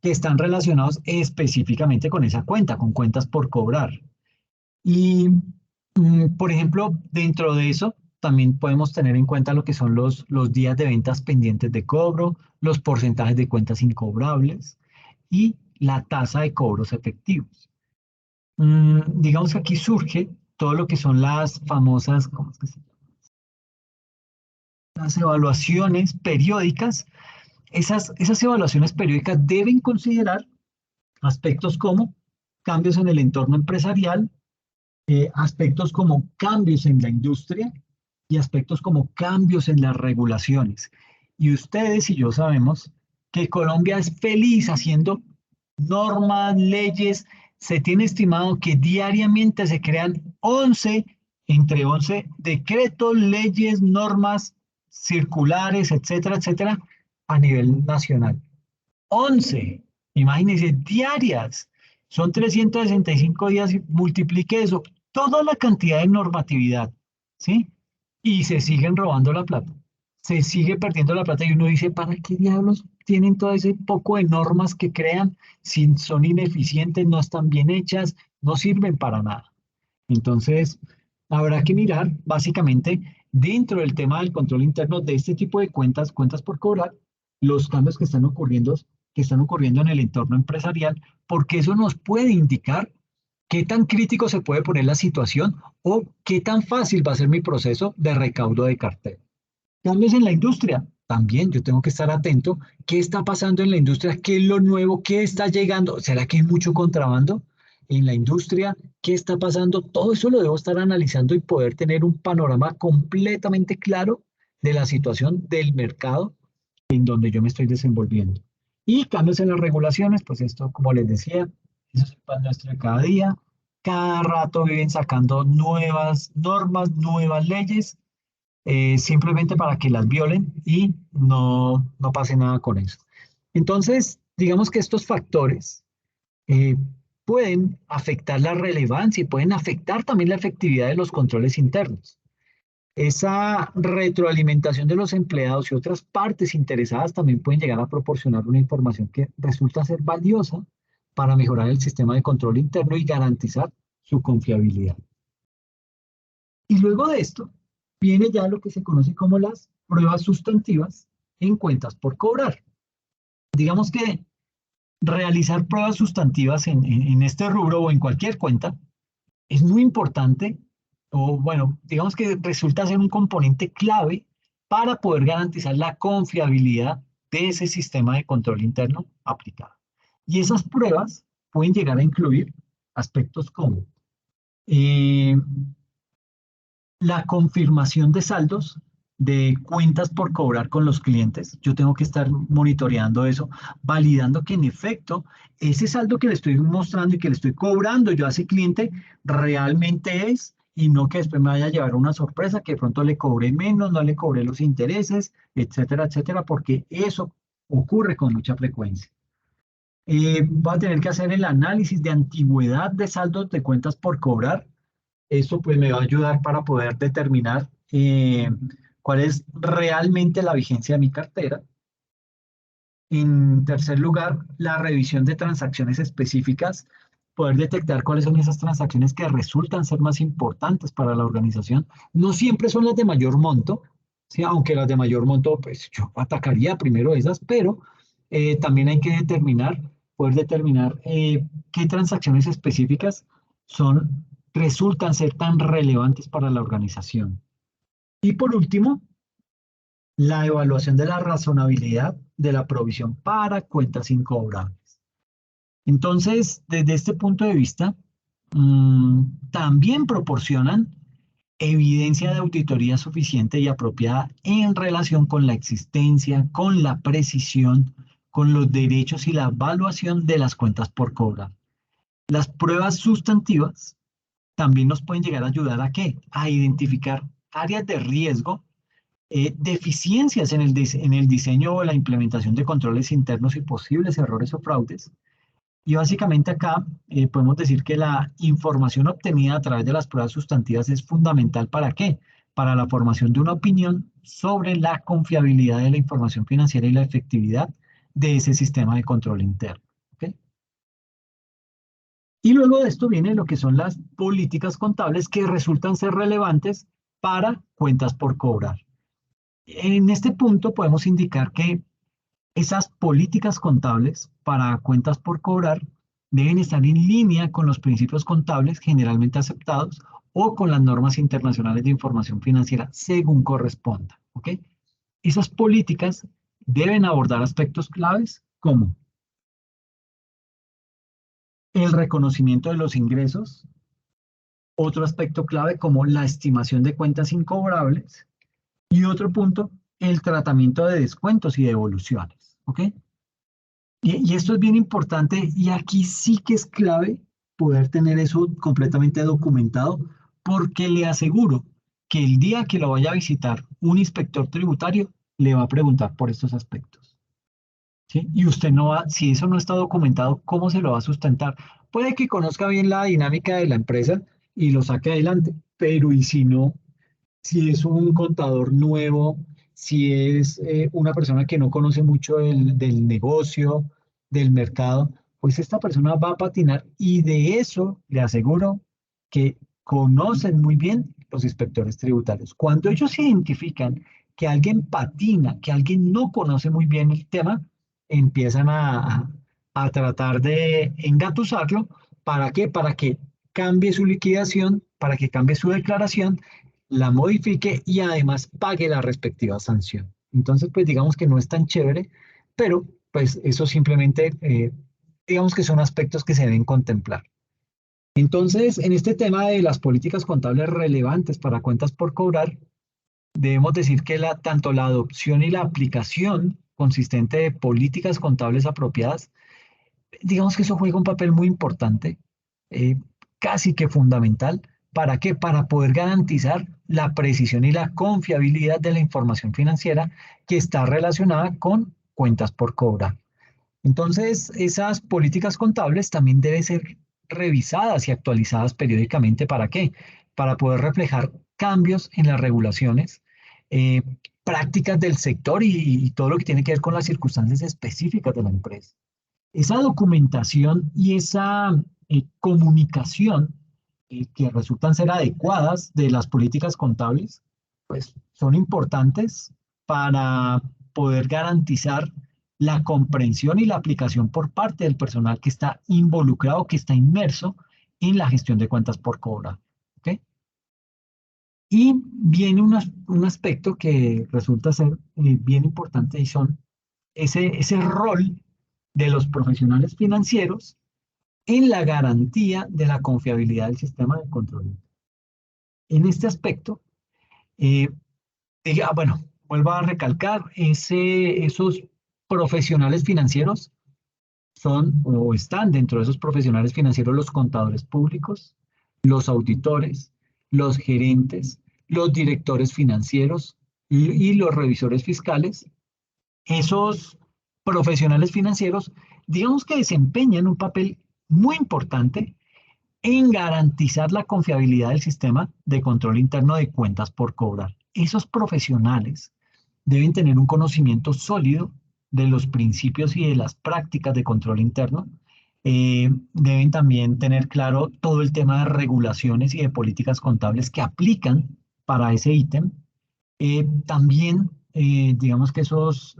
que están relacionados específicamente con esa cuenta, con cuentas por cobrar. Y, por ejemplo, dentro de eso, también podemos tener en cuenta lo que son los días de ventas pendientes de cobro, los porcentajes de cuentas incobrables y la tasa de cobros efectivos. Digamos que aquí surge todo lo que son las famosas, ¿cómo es que se llama? Las evaluaciones periódicas. Esas evaluaciones periódicas deben considerar aspectos como cambios en el entorno empresarial, aspectos como cambios en la industria y aspectos como cambios en las regulaciones. Y ustedes y yo sabemos que Colombia es feliz haciendo normas, leyes. Se tiene estimado que diariamente se crean entre 11 decretos, leyes, normas, circulares, etcétera, etcétera, a nivel nacional. 11, imagínense, diarias. Son 365 días, y multiplique eso, toda la cantidad de normatividad, ¿sí? Y se siguen robando la plata. Se sigue perdiendo la plata y uno dice, ¿para qué diablos tienen todo ese poco de normas que crean si son ineficientes, no están bien hechas, no sirven para nada? Entonces, habrá que mirar básicamente dentro del tema del control interno de este tipo de cuentas, cuentas por cobrar, los cambios que están ocurriendo en el entorno empresarial, porque eso nos puede indicar qué tan crítico se puede poner la situación o qué tan fácil va a ser mi proceso de recaudo de cartera. Cambios en la industria. También yo tengo que estar atento. ¿Qué está pasando en la industria? ¿Qué es lo nuevo? ¿Qué está llegando? ¿Será que hay mucho contrabando en la industria? ¿Qué está pasando? Todo eso lo debo estar analizando y poder tener un panorama completamente claro de la situación del mercado en donde yo me estoy desenvolviendo. Y cambios en las regulaciones, pues esto, como les decía, eso es el pan nuestro de cada día. Cada rato viven sacando nuevas normas, nuevas leyes, simplemente para que las violen y no pase nada con eso. Entonces, digamos que estos factores eh, pueden afectar la relevancia y pueden afectar también la efectividad de los controles internos. Esa retroalimentación de los empleados y otras partes interesadas también pueden llegar a proporcionar una información que resulta ser valiosa para mejorar el sistema de control interno y garantizar su confiabilidad. Y luego de esto, viene ya lo que se conoce como las pruebas sustantivas en cuentas por cobrar. Digamos que realizar pruebas sustantivas en este rubro o en cualquier cuenta es muy importante, o bueno, digamos que resulta ser un componente clave para poder garantizar la confiabilidad de ese sistema de control interno aplicado. Y esas pruebas pueden llegar a incluir aspectos como eh, la confirmación de saldos de cuentas por cobrar con los clientes. Yo tengo que estar monitoreando eso, validando que en efecto ese saldo que le estoy mostrando y que le estoy cobrando yo a ese cliente realmente es, y no que después me vaya a llevar una sorpresa, que de pronto le cobré menos, no le cobré los intereses, etcétera, etcétera, porque eso ocurre con mucha frecuencia. Va a tener que hacer el análisis de antigüedad de saldos de cuentas por cobrar. Esto pues me va a ayudar para poder determinar cuál es realmente la vigencia de mi cartera. En tercer lugar, la revisión de transacciones específicas, poder detectar cuáles son esas transacciones que resultan ser más importantes para la organización. No siempre son las de mayor monto, ¿sí? Aunque las de mayor monto, pues yo atacaría primero esas, pero también hay que poder determinar qué transacciones específicas resultan ser tan relevantes para la organización. Y por último, la evaluación de la razonabilidad de la provisión para cuentas incobrables. Entonces, desde este punto de vista, también proporcionan evidencia de auditoría suficiente y apropiada en relación con la existencia, con la precisión, con los derechos y la evaluación de las cuentas por cobrar. Las pruebas sustantivas también nos pueden llegar a ayudar ¿a qué? A identificar áreas de riesgo, deficiencias en en el diseño o la implementación de controles internos y posibles errores o fraudes. Y básicamente acá podemos decir que la información obtenida a través de las pruebas sustantivas es fundamental ¿para qué? Para la formación de una opinión sobre la confiabilidad de la información financiera y la efectividad de ese sistema de control interno. ¿Ok? Y luego de esto viene lo que son las políticas contables que resultan ser relevantes para cuentas por cobrar. En este punto podemos indicar que esas políticas contables para cuentas por cobrar deben estar en línea con los principios contables generalmente aceptados o con las normas internacionales de información financiera según corresponda. ¿Ok? Esas políticas deben abordar aspectos claves como el reconocimiento de los ingresos, otro aspecto clave como la estimación de cuentas incobrables y otro punto, el tratamiento de descuentos y devoluciones. ¿Ok? Y esto es bien importante y aquí sí que es clave poder tener eso completamente documentado porque le aseguro que el día que lo vaya a visitar un inspector tributario le va a preguntar por estos aspectos. ¿Sí? Y usted no va, si eso no está documentado, ¿cómo se lo va a sustentar? Puede que conozca bien la dinámica de la empresa y lo saque adelante, pero ¿y si no? Si es un contador nuevo, si es una persona que no conoce mucho del negocio, del mercado, pues esta persona va a patinar y de eso le aseguro que conocen muy bien los inspectores tributarios. Cuando ellos identifican que alguien patina, que alguien no conoce muy bien el tema, empiezan a tratar de engatusarlo. ¿Para qué? Para que cambie su liquidación, para que cambie su declaración, la modifique y además pague la respectiva sanción. Entonces, pues digamos que no es tan chévere, pero pues eso simplemente, digamos que son aspectos que se deben contemplar. Entonces, en este tema de las políticas contables relevantes para cuentas por cobrar, debemos decir que tanto la adopción y la aplicación consistente de políticas contables apropiadas, digamos que eso juega un papel muy importante, eh, casi que fundamental. ¿Para qué? Para poder garantizar la precisión y la confiabilidad de la información financiera que está relacionada con cuentas por cobrar. Entonces, esas políticas contables también deben ser revisadas y actualizadas periódicamente. ¿Para qué? Para poder reflejar cambios en las regulaciones, eh, prácticas del sector y todo lo que tiene que ver con las circunstancias específicas de la empresa. Esa documentación y esa comunicación que resultan ser adecuadas de las políticas contables, pues son importantes para poder garantizar la comprensión y la aplicación por parte del personal que está involucrado, que está inmerso en la gestión de cuentas por cobrar. ¿Ok? Y viene un aspecto que resulta ser bien importante y son ese rol de los profesionales financieros en la garantía de la confiabilidad del sistema de control. En este aspecto, eh, bueno, vuelvo a recalcar, esos profesionales financieros son o están dentro de esos profesionales financieros los contadores públicos, los auditores, los gerentes, los directores financieros y los revisores fiscales. Esos profesionales financieros, digamos que desempeñan un papel muy importante en garantizar la confiabilidad del sistema de control interno de cuentas por cobrar. Esos profesionales deben tener un conocimiento sólido de los principios y de las prácticas de control interno. Deben también tener claro todo el tema de regulaciones y de políticas contables que aplican para ese ítem. También, digamos que esos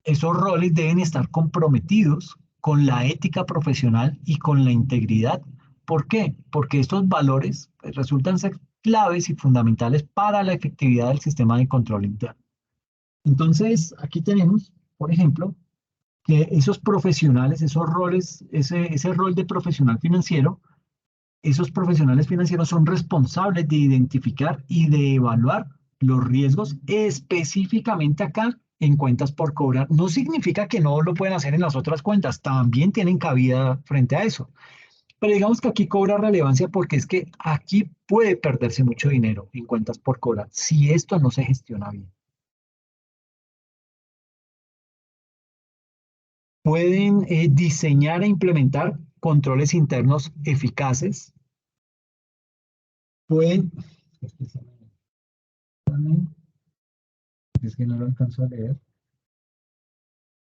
roles deben estar comprometidos con la ética profesional y con la integridad. ¿Por qué? Porque estos valores pues, resultan ser claves y fundamentales para la efectividad del sistema de control interno. Entonces, aquí tenemos, por ejemplo, que esos profesionales, esos roles, ese rol de profesional financiero, esos profesionales financieros son responsables de identificar y de evaluar los riesgos específicamente acá en cuentas por cobrar. No significa que no lo pueden hacer en las otras cuentas, también tienen cabida frente a eso. Pero digamos que aquí cobra relevancia porque es que aquí puede perderse mucho dinero en cuentas por cobrar si esto no se gestiona bien. Pueden diseñar e implementar controles internos eficaces. Pueden, es que no lo alcanzo a leer.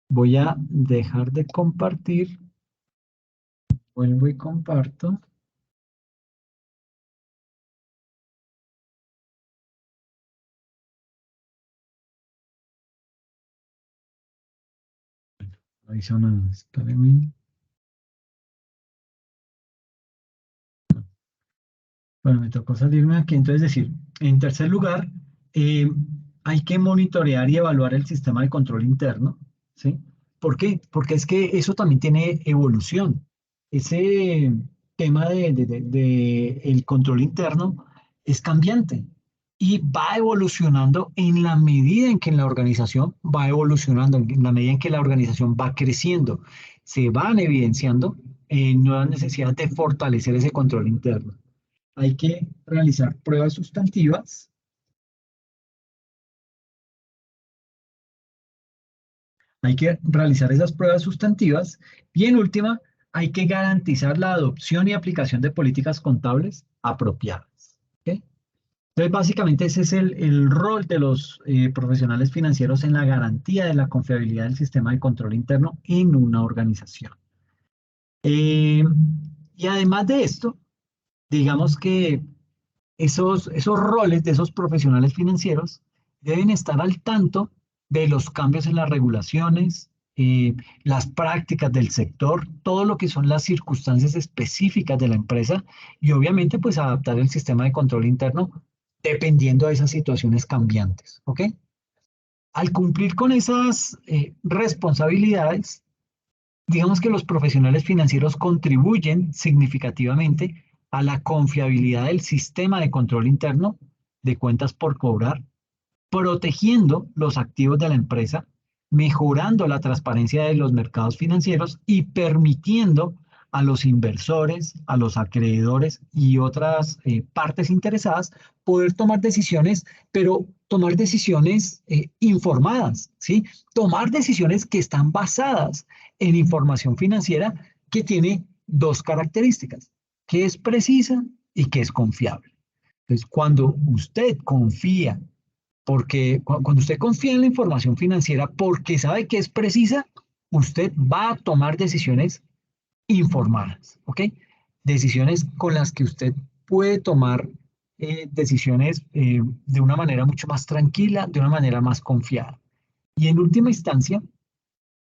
Voy a dejar de compartir. Vuelvo y comparto. No hizo nada. Espérenme. Bueno, me tocó salirme aquí. Entonces, decir, en tercer lugar, eh, hay que monitorear y evaluar el sistema de control interno, ¿sí? ¿Por qué? Porque es que eso también tiene evolución. Ese tema de el control interno es cambiante y va evolucionando en la medida en que la organización va evolucionando, en la medida en que la organización va creciendo. Se van evidenciando nuevas necesidades de fortalecer ese control interno. Hay que realizar pruebas sustantivas, hay que realizar esas pruebas sustantivas y en última, hay que garantizar la adopción y aplicación de políticas contables apropiadas. ¿Ok? Entonces, básicamente ese es el rol de los profesionales financieros en la garantía de la confiabilidad del sistema de control interno en una organización. Eh, y además de esto, digamos que esos roles de esos profesionales financieros deben estar al tanto de los cambios en las regulaciones, las prácticas del sector, todo lo que son las circunstancias específicas de la empresa y obviamente pues adaptar el sistema de control interno dependiendo de esas situaciones cambiantes, ¿ok? Al cumplir con esas responsabilidades, digamos que los profesionales financieros contribuyen significativamente a la confiabilidad del sistema de control interno de cuentas por cobrar, protegiendo los activos de la empresa, mejorando la transparencia de los mercados financieros y permitiendo a los inversores, a los acreedores y otras partes interesadas poder tomar decisiones, pero tomar decisiones informadas, ¿sí? Tomar decisiones que están basadas en información financiera que tiene dos características, que es precisa y que es confiable. Entonces, cuando usted confía porque cuando usted confía en la información financiera porque sabe que es precisa, usted va a tomar decisiones informadas, ¿ok? Decisiones con las que usted puede tomar decisiones de una manera mucho más tranquila, de una manera más confiada. Y en última instancia,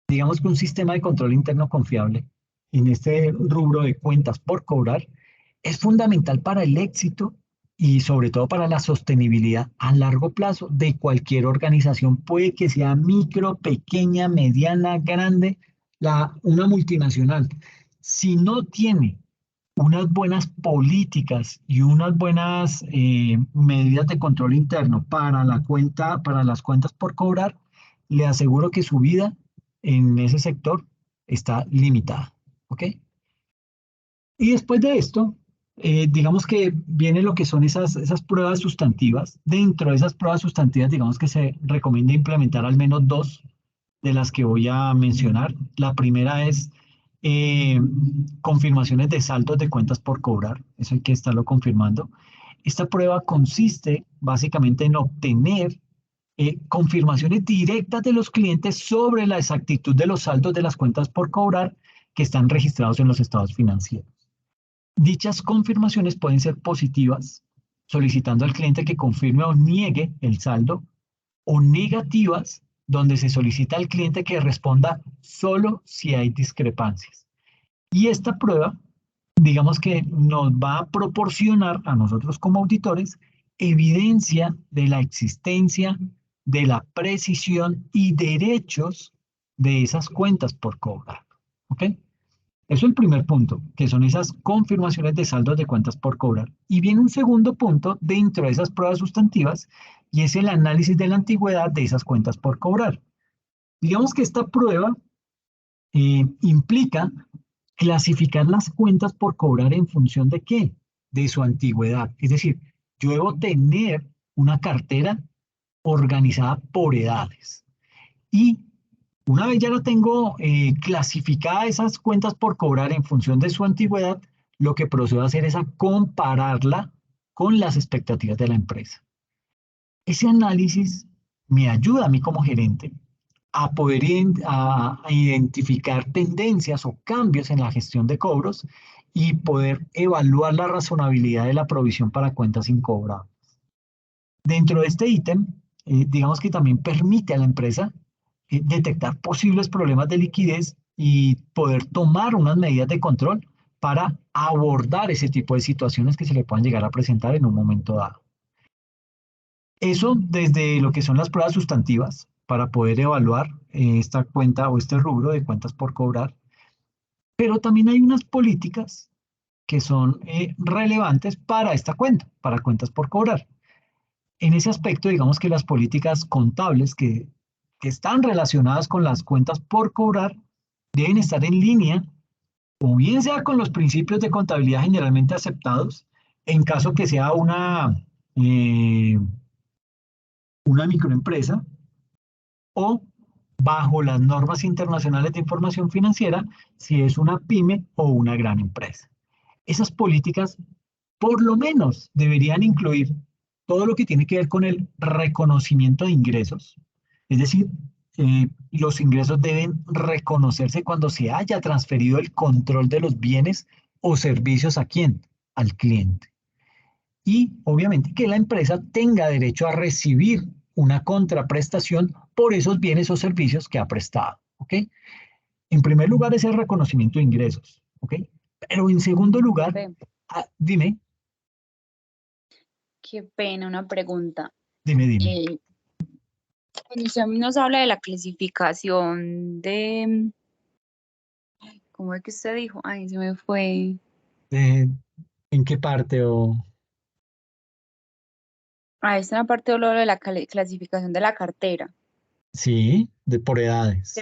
digamos que un sistema de control interno confiable en este rubro de cuentas por cobrar es fundamental para el éxito y sobre todo para la sostenibilidad a largo plazo de cualquier organización, puede que sea micro, pequeña, mediana, grande, una multinacional. Si no tiene unas buenas políticas y unas buenas medidas de control interno para la cuenta, para las cuentas por cobrar, le aseguro que su vida en ese sector está limitada. ¿Ok? Y después de esto, digamos que viene lo que son esas pruebas sustantivas. Dentro de esas pruebas sustantivas, digamos que se recomienda implementar al menos dos de las que voy a mencionar. La primera es eh, confirmaciones de saldos de cuentas por cobrar. Eso hay que estarlo confirmando. Esta prueba consiste básicamente en obtener confirmaciones directas de los clientes sobre la exactitud de los saldos de las cuentas por cobrar que están registrados en los estados financieros. Dichas confirmaciones pueden ser positivas, solicitando al cliente que confirme o niegue el saldo, o negativas, donde se solicita al cliente que responda solo si hay discrepancias. Y esta prueba, digamos que nos va a proporcionar a nosotros como auditores evidencia de la existencia, de la precisión y derechos de esas cuentas por cobrar. ¿Ok? Eso es el primer punto, que son esas confirmaciones de saldos de cuentas por cobrar. Y viene un segundo punto dentro de esas pruebas sustantivas y es el análisis de la antigüedad de esas cuentas por cobrar. Digamos que esta prueba implica clasificar las cuentas por cobrar en función de qué? De su antigüedad. Es decir, yo debo tener una cartera organizada por edades. Y una vez ya la tengo clasificada esas cuentas por cobrar en función de su antigüedad, lo que procedo a hacer es a compararla con las expectativas de la empresa. Ese análisis me ayuda a mí como gerente a poder a identificar tendencias o cambios en la gestión de cobros y poder evaluar la razonabilidad de la provisión para cuentas incobrables. Dentro de este ítem, digamos que también permite a la empresa detectar posibles problemas de liquidez y poder tomar unas medidas de control para abordar ese tipo de situaciones que se le puedan llegar a presentar en un momento dado. Eso desde lo que son las pruebas sustantivas para poder evaluar esta cuenta o este rubro de cuentas por cobrar, pero también hay unas políticas que son relevantes para esta cuenta, para cuentas por cobrar. En ese aspecto, digamos que las políticas contables que están relacionadas con las cuentas por cobrar deben estar en línea, o bien sea con los principios de contabilidad generalmente aceptados, en caso que sea eh, una microempresa, o bajo las normas internacionales de información financiera, si es una pyme o una gran empresa. Esas políticas, por lo menos, deberían incluir todo lo que tiene que ver con el reconocimiento de ingresos. Es decir, los ingresos deben reconocerse cuando se haya transferido el control de los bienes o servicios a quién, al cliente. Y obviamente que la empresa tenga derecho a recibir una contraprestación por esos bienes o servicios que ha prestado. ¿Ok? En primer lugar es el reconocimiento de ingresos. ¿Ok? Pero en segundo lugar, Profe, dime, qué pena, una pregunta. dime. Eh, Cuando usted nos habla de la clasificación de, ¿cómo es que usted dijo? Ay, se me fue. Eh, ¿En qué parte o Ah, esta es una parte de lo de la clasificación de la cartera. sí, de por De edades?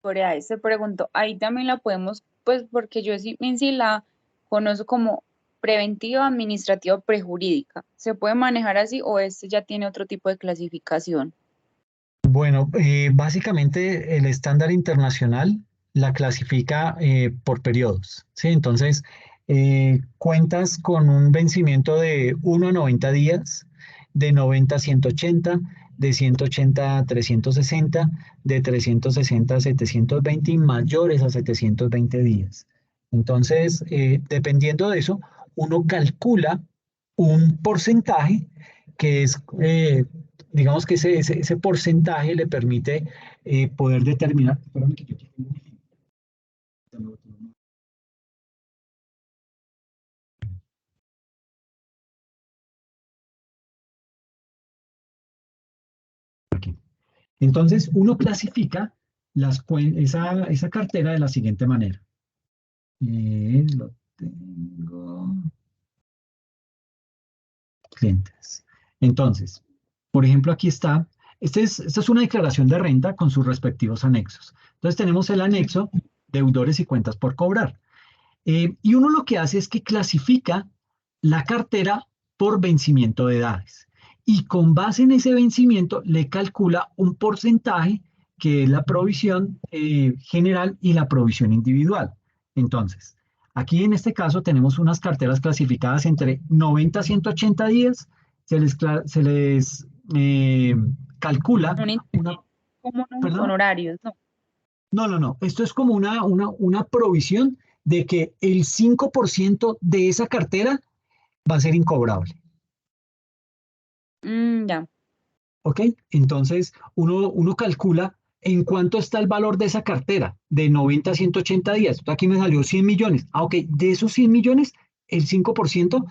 por ahí se preguntó, ahí también la podemos, pues porque yo sí, en sí la conozco como preventiva, administrativa, o prejurídica. ¿Se puede manejar así o este ya tiene otro tipo de clasificación? Bueno, básicamente el estándar internacional la clasifica por periodos, ¿sí? Entonces, cuentas con un vencimiento de 1 a 90 días, de 90 a 180, de 180 a 360, de 360 a 720 y mayores a 720 días. Entonces, dependiendo de eso, uno calcula un porcentaje que es digamos que ese porcentaje le permite poder determinar. Espérame que yo aquí tengo- aquí. Entonces, uno clasifica esa cartera de la siguiente manera. Lo tengo. Clientes. Entonces, por ejemplo, aquí está. Esta es una declaración de renta con sus respectivos anexos. Entonces, tenemos el anexo, deudores y cuentas por cobrar. Y uno lo que hace es que clasifica la cartera por vencimiento de edades. Y con base en ese vencimiento le calcula un porcentaje que es la provisión general y la provisión individual. Entonces, aquí en este caso tenemos unas carteras clasificadas entre 90 a 180 días. Se les eh, calcula Un una, interés como unos perdón, honorarios, ¿no? no. Esto es como una provisión de que el 5% de esa cartera va a ser incobrable. Ya. ¿Ok? Entonces, uno calcula en cuánto está el valor de esa cartera de 90 a 180 días. Aquí me salió 100 millones. Ah, ok, de esos 100 millones, el 5%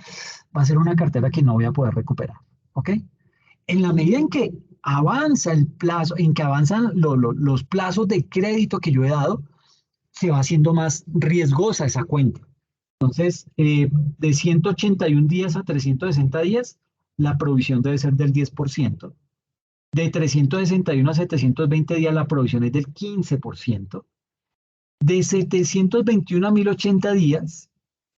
va a ser una cartera que no voy a poder recuperar. ¿Ok? En la medida en que avanza el plazo, en que avanzan los plazos de crédito que yo he dado, se va haciendo más riesgosa esa cuenta. Entonces, de 181 días a 360 días, la provisión debe ser del 10%. De 361 a 720 días, la provisión es del 15%. De 721 a 1080 días,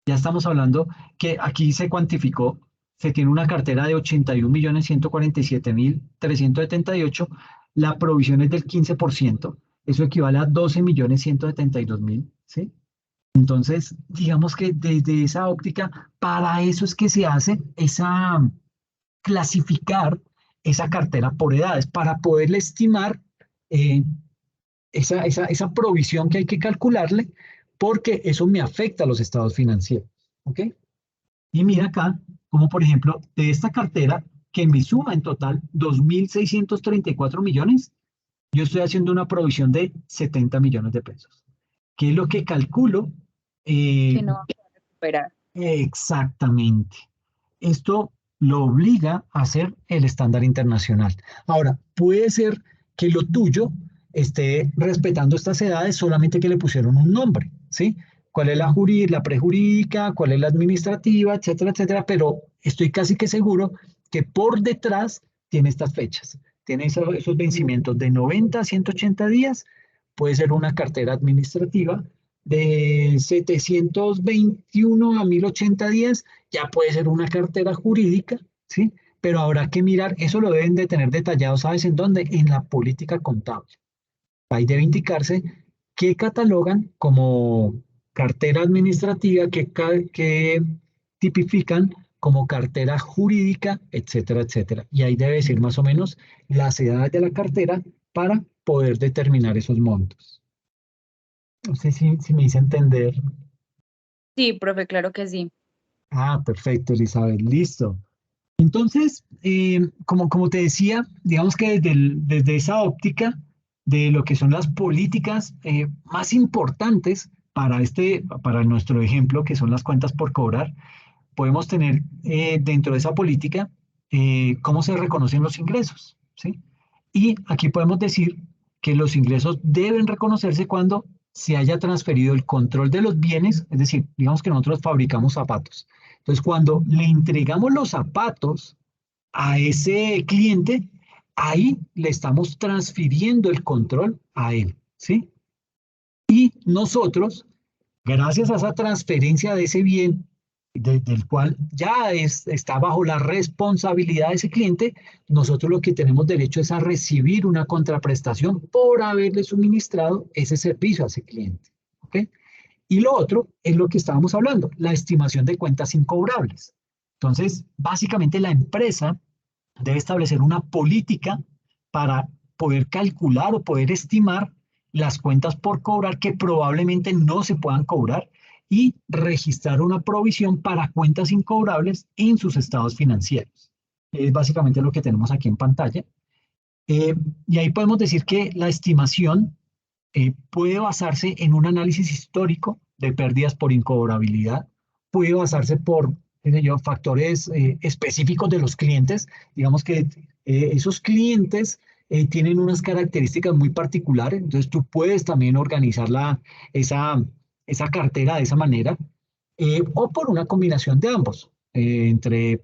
ya estamos hablando que aquí se cuantificó, se tiene una cartera de 81.147.378, la provisión es del 15%, eso equivale a 12.172.000, ¿sí? Entonces, digamos que desde esa óptica, para eso es que se hace esa clasificar esa cartera por edades, para poderle estimar eh, esa provisión que hay que calcularle, porque eso me afecta a los estados financieros. ¿Ok? Y mira acá, como por ejemplo, de esta cartera, que me suma en total 2.634 millones, yo estoy haciendo una provisión de 70 millones de pesos, que es lo que calculo eh, que no va a recuperar. exactamente. Esto lo obliga a hacer el estándar internacional. Ahora, puede ser que lo tuyo esté respetando estas edades, solamente que le pusieron un nombre, ¿sí? ¿Cuál es la prejurídica, cuál es la administrativa, etcétera, etcétera? Pero estoy casi que seguro que por detrás tiene estas fechas, tiene esos vencimientos de 90 a 180 días, puede ser una cartera administrativa de 721 a 1080 días, ya puede ser una cartera jurídica, ¿sí? Pero habrá que mirar, eso lo deben de tener detallado, ¿sabes en dónde? En la política contable. Ahí debe indicarse qué catalogan como cartera administrativa, qué tipifican como cartera jurídica, etcétera, etcétera. Y ahí debe decir más o menos las edades de la cartera para poder determinar esos montos. No sé si me hice entender. Sí, profe, claro que sí. Ah, perfecto, Elizabeth, listo. Entonces, como te decía, digamos que desde esa óptica de lo que son las políticas más importantes para nuestro ejemplo, que son las cuentas por cobrar, podemos tener dentro de esa política cómo se reconocen los ingresos, ¿sí? Y aquí podemos decir que los ingresos deben reconocerse cuando se haya transferido el control de los bienes, es decir, digamos que nosotros fabricamos zapatos. Entonces, cuando le entregamos los zapatos a ese cliente, ahí le estamos transfiriendo el control a él, ¿sí? Y nosotros, gracias a esa transferencia de ese bien, del cual ya está bajo la responsabilidad de ese cliente, nosotros lo que tenemos derecho es a recibir una contraprestación por haberle suministrado ese servicio a ese cliente. ¿Ok? Y lo otro es lo que estábamos hablando, la estimación de cuentas incobrables. Entonces, básicamente la empresa debe establecer una política para poder calcular o poder estimar las cuentas por cobrar que probablemente no se puedan cobrar y registrar una provisión para cuentas incobrables en sus estados financieros. Es básicamente lo que tenemos aquí en pantalla. Eh, y ahí podemos decir que la estimación puede basarse en un análisis histórico de pérdidas por incobrabilidad, puede basarse por qué sé yo, factores específicos de los clientes. Digamos que esos clientes tienen unas características muy particulares, entonces tú puedes también organizar esa cartera de esa manera, o por una combinación de ambos, entre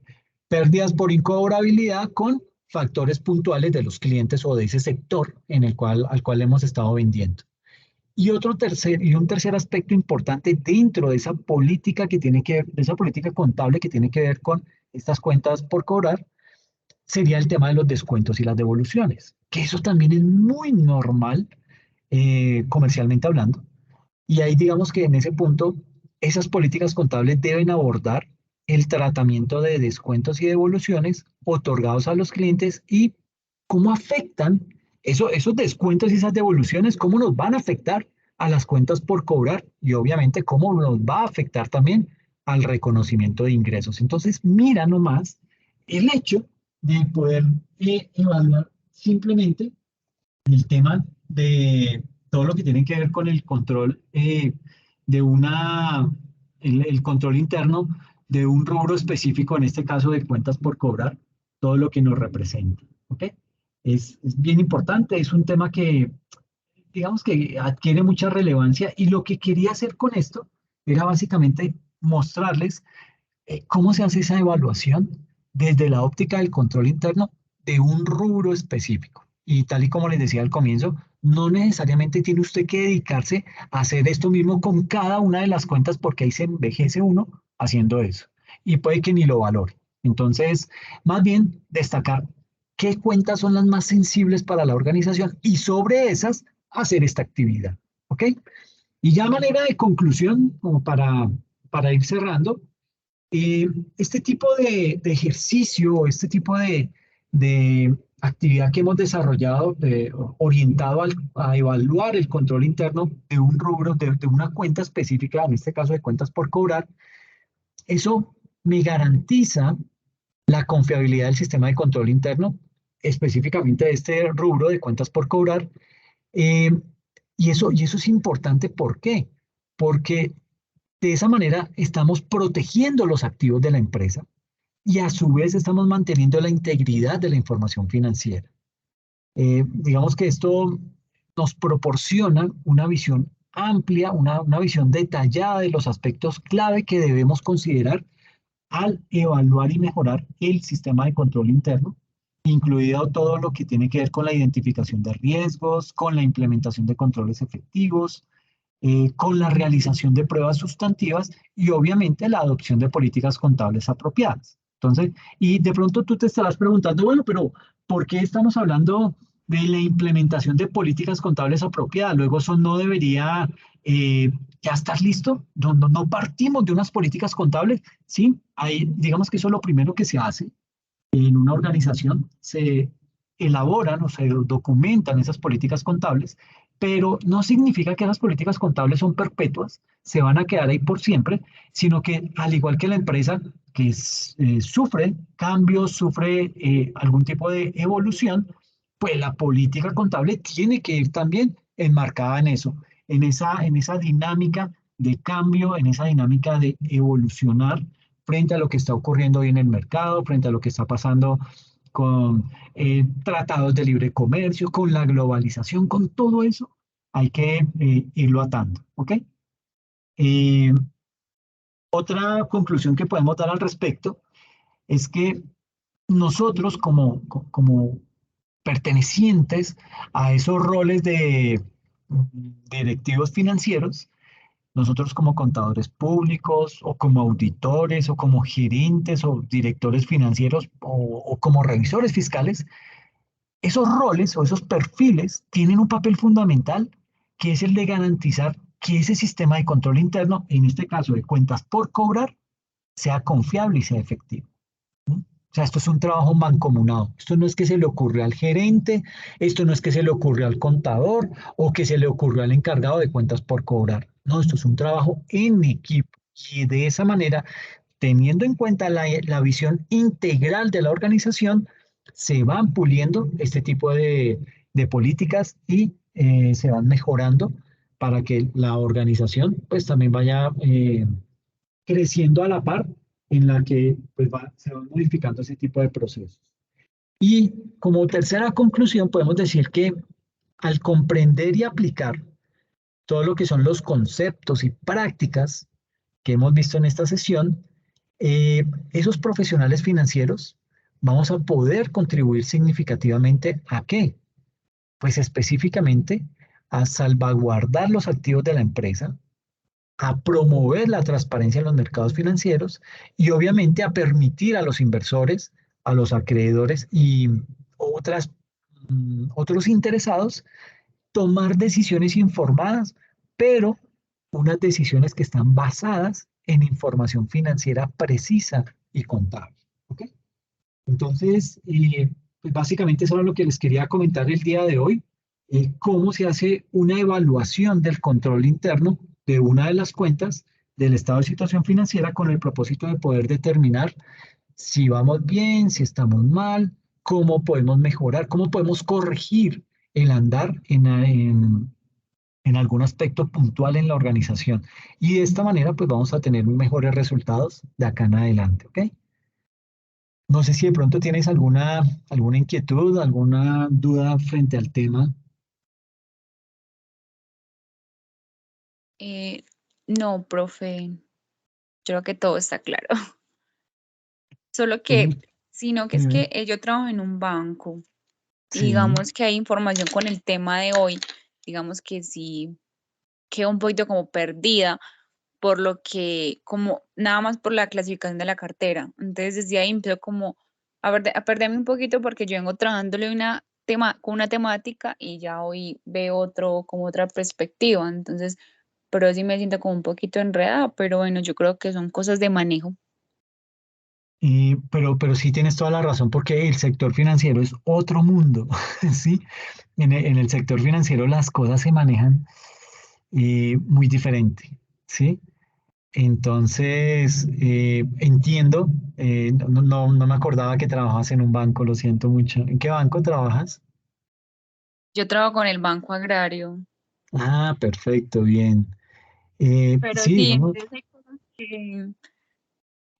pérdidas por incobrabilidad con factores puntuales de los clientes o de ese sector al cual hemos estado vendiendo. Y un tercer aspecto importante dentro de esa política de esa política contable que tiene que ver con estas cuentas por cobrar, sería el tema de los descuentos y las devoluciones, que eso también es muy normal comercialmente hablando. Y ahí digamos que en ese punto, esas políticas contables deben abordar el tratamiento de descuentos y devoluciones otorgados a los clientes y cómo afectan esos descuentos y esas devoluciones, cómo nos van a afectar a las cuentas por cobrar y obviamente cómo nos va a afectar también al reconocimiento de ingresos. Entonces, mira nomás el hecho de poder evaluar simplemente el tema de todo lo que tiene que ver con el control de el control interno de un rubro específico, en este caso de cuentas por cobrar, todo lo que nos representa. ¿Ok? Es bien importante, es un tema que digamos que adquiere mucha relevancia y lo que quería hacer con esto era básicamente mostrarles cómo se hace esa evaluación desde la óptica del control interno de un rubro específico. y tal y como les decía al comienzo, no necesariamente tiene usted que dedicarse a hacer esto mismo con cada una de las cuentas porque ahí se envejece uno haciendo eso y puede que ni lo valore. Entonces, más bien destacar qué cuentas son las más sensibles para la organización y sobre esas hacer esta actividad. ¿Ok? Y ya a manera de conclusión, como para ir cerrando, eh, este tipo de ejercicio, este tipo de actividad que hemos desarrollado orientado a evaluar el control interno de un rubro, de una cuenta específica, en este caso de cuentas por cobrar, eso me garantiza la confiabilidad del sistema de control interno, específicamente de este rubro de cuentas por cobrar. eh, y eso es importante, ¿por qué? Porque de esa manera estamos protegiendo los activos de la empresa y a su vez estamos manteniendo la integridad de la información financiera. Digamos que esto nos proporciona una visión amplia, una visión detallada de los aspectos clave que debemos considerar al evaluar y mejorar el sistema de control interno, incluido todo lo que tiene que ver con la identificación de riesgos, con la implementación de controles efectivos, con la realización de pruebas sustantivas y obviamente la adopción de políticas contables apropiadas. Entonces, y de pronto tú te estarás preguntando, bueno, pero ¿por qué estamos hablando de la implementación de políticas contables apropiadas? Luego eso no debería ya estar listo. No partimos de unas políticas contables, ¿sí? Ahí, digamos que eso es lo primero que se hace en una organización, se elaboran o se documentan esas políticas contables, pero no significa que esas políticas contables son perpetuas, se van a quedar ahí por siempre, sino que al igual que la empresa que sufre cambios, sufre algún tipo de evolución, pues la política contable tiene que ir también enmarcada en eso, en esa dinámica de cambio, en esa dinámica de evolucionar frente a lo que está ocurriendo hoy en el mercado, frente a lo que está pasando con tratados de libre comercio, con la globalización, con todo eso, hay que irlo atando, ¿ok? Eh, Otra conclusión que podemos dar al respecto es que nosotros como pertenecientes a esos roles de directivos financieros, nosotros como contadores públicos o como auditores o como gerentes o directores financieros o como revisores fiscales, esos roles o esos perfiles tienen un papel fundamental que es el de garantizar que ese sistema de control interno, en este caso de cuentas por cobrar, sea confiable y sea efectivo. ¿No? O sea, esto es un trabajo mancomunado. Esto no es que se le ocurre al gerente, esto no es que se le ocurre al contador o que se le ocurrió al encargado de cuentas por cobrar. No, esto es un trabajo en equipo. Y de esa manera, teniendo en cuenta la visión integral de la organización, se van puliendo este tipo de políticas y se van mejorando para que la organización pues también vaya creciendo a la par en la que pues, se van modificando ese tipo de procesos. Y como tercera conclusión, podemos decir que al comprender y aplicar todo lo que son los conceptos y prácticas que hemos visto en esta sesión, esos profesionales financieros vamos a poder contribuir significativamente a qué? Pues específicamente a salvaguardar los activos de la empresa, a promover la transparencia en los mercados financieros y obviamente a permitir a los inversores, a los acreedores y otras, otros interesados tomar decisiones informadas, pero unas decisiones que están basadas en información financiera precisa y contable. ¿Ok? Entonces, pues básicamente eso era lo que les quería comentar el día de hoy, cómo se hace una evaluación del control interno de una de las cuentas del estado de situación financiera con el propósito de poder determinar si vamos bien, si estamos mal, cómo podemos mejorar, cómo podemos corregir el andar en algún aspecto puntual en la organización. Y de esta manera, pues vamos a tener mejores resultados de acá en adelante, ¿ok? No sé si de pronto tienes alguna inquietud, alguna duda frente al tema. Eh, no, profe, creo que todo está claro. Solo Entonces, que, sino que es dime. que yo trabajo en un banco Y Sí. digamos que hay información con el tema de hoy, digamos que sí quedo un poquito como perdida, por lo que, como nada más por la clasificación de la cartera. Entonces desde ahí empiezo como a perderme un poquito porque yo vengo trabajándole con una temática y ya hoy veo como otra perspectiva. Entonces, pero sí me siento como un poquito enredada, pero bueno, yo creo que son cosas de manejo. Pero sí tienes toda la razón porque el sector financiero es otro mundo, ¿sí? En el sector financiero las cosas se manejan muy diferente, ¿sí? Entonces, entiendo, no me acordaba que trabajabas en un banco, lo siento mucho. ¿En qué banco trabajas? Yo trabajo con el Banco Agrario, Ah, perfecto, bien. pero Sí, sí, digamos, entonces hay cosas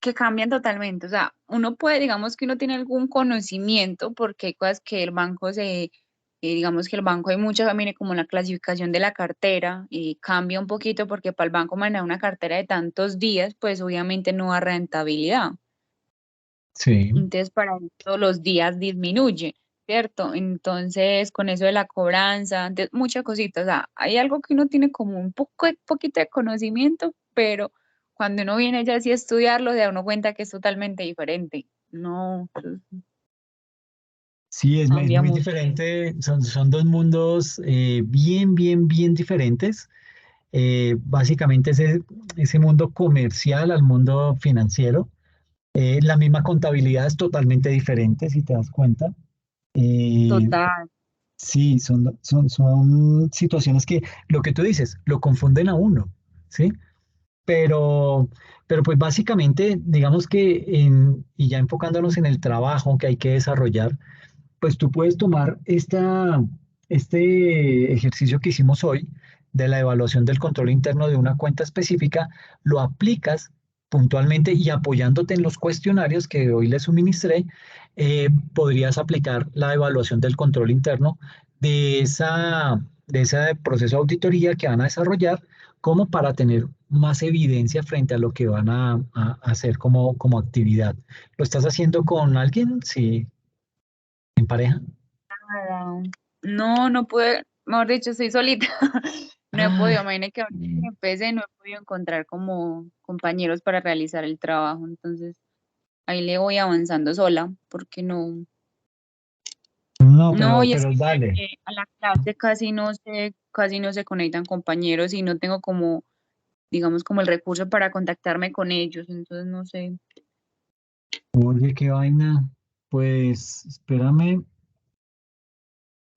que cambian totalmente. O sea, uno puede, digamos que uno tiene algún conocimiento, porque hay cosas que el banco digamos que el banco hay muchas también como la clasificación de la cartera y cambia un poquito porque para el banco manejar una cartera de tantos días, pues obviamente no da rentabilidad. sí. Entonces, para todos los días disminuye, ¿cierto? Entonces, con eso de la cobranza, muchas cositas, o sea, hay algo que uno tiene como un poquito de conocimiento, pero cuando uno viene ya así a estudiarlo, se da uno cuenta que es totalmente diferente. No, pues, Sí, es cambia muy mucho. diferente, son dos mundos bien diferentes. Básicamente ese mundo comercial al mundo financiero. La misma contabilidad es totalmente diferente, si te das cuenta. Eh, Total. sí, son situaciones que lo que tú dices, lo confunden a uno, ¿sí? Pero, pero pues básicamente, digamos que y ya enfocándonos en el trabajo que hay que desarrollar, pues tú puedes tomar este ejercicio que hicimos hoy de la evaluación del control interno de una cuenta específica, lo aplicas puntualmente y apoyándote en los cuestionarios que hoy le suministré, podrías aplicar la evaluación del control interno de ese proceso de auditoría que van a desarrollar como para tener más evidencia frente a lo que van a hacer como actividad. ¿Lo estás haciendo con alguien? Sí, en pareja. Nada. No, no pude, mejor dicho, estoy solita. No he podido, Ah, imagínate que ahorita que mm, empecé no he podido encontrar como compañeros para realizar el trabajo, entonces ahí le voy avanzando sola, porque no, no, y es pero que dale. a la clase casi no se conectan compañeros y no tengo como, digamos, como el recurso para contactarme con ellos, entonces no sé. Oye, qué vaina. Pues espérame,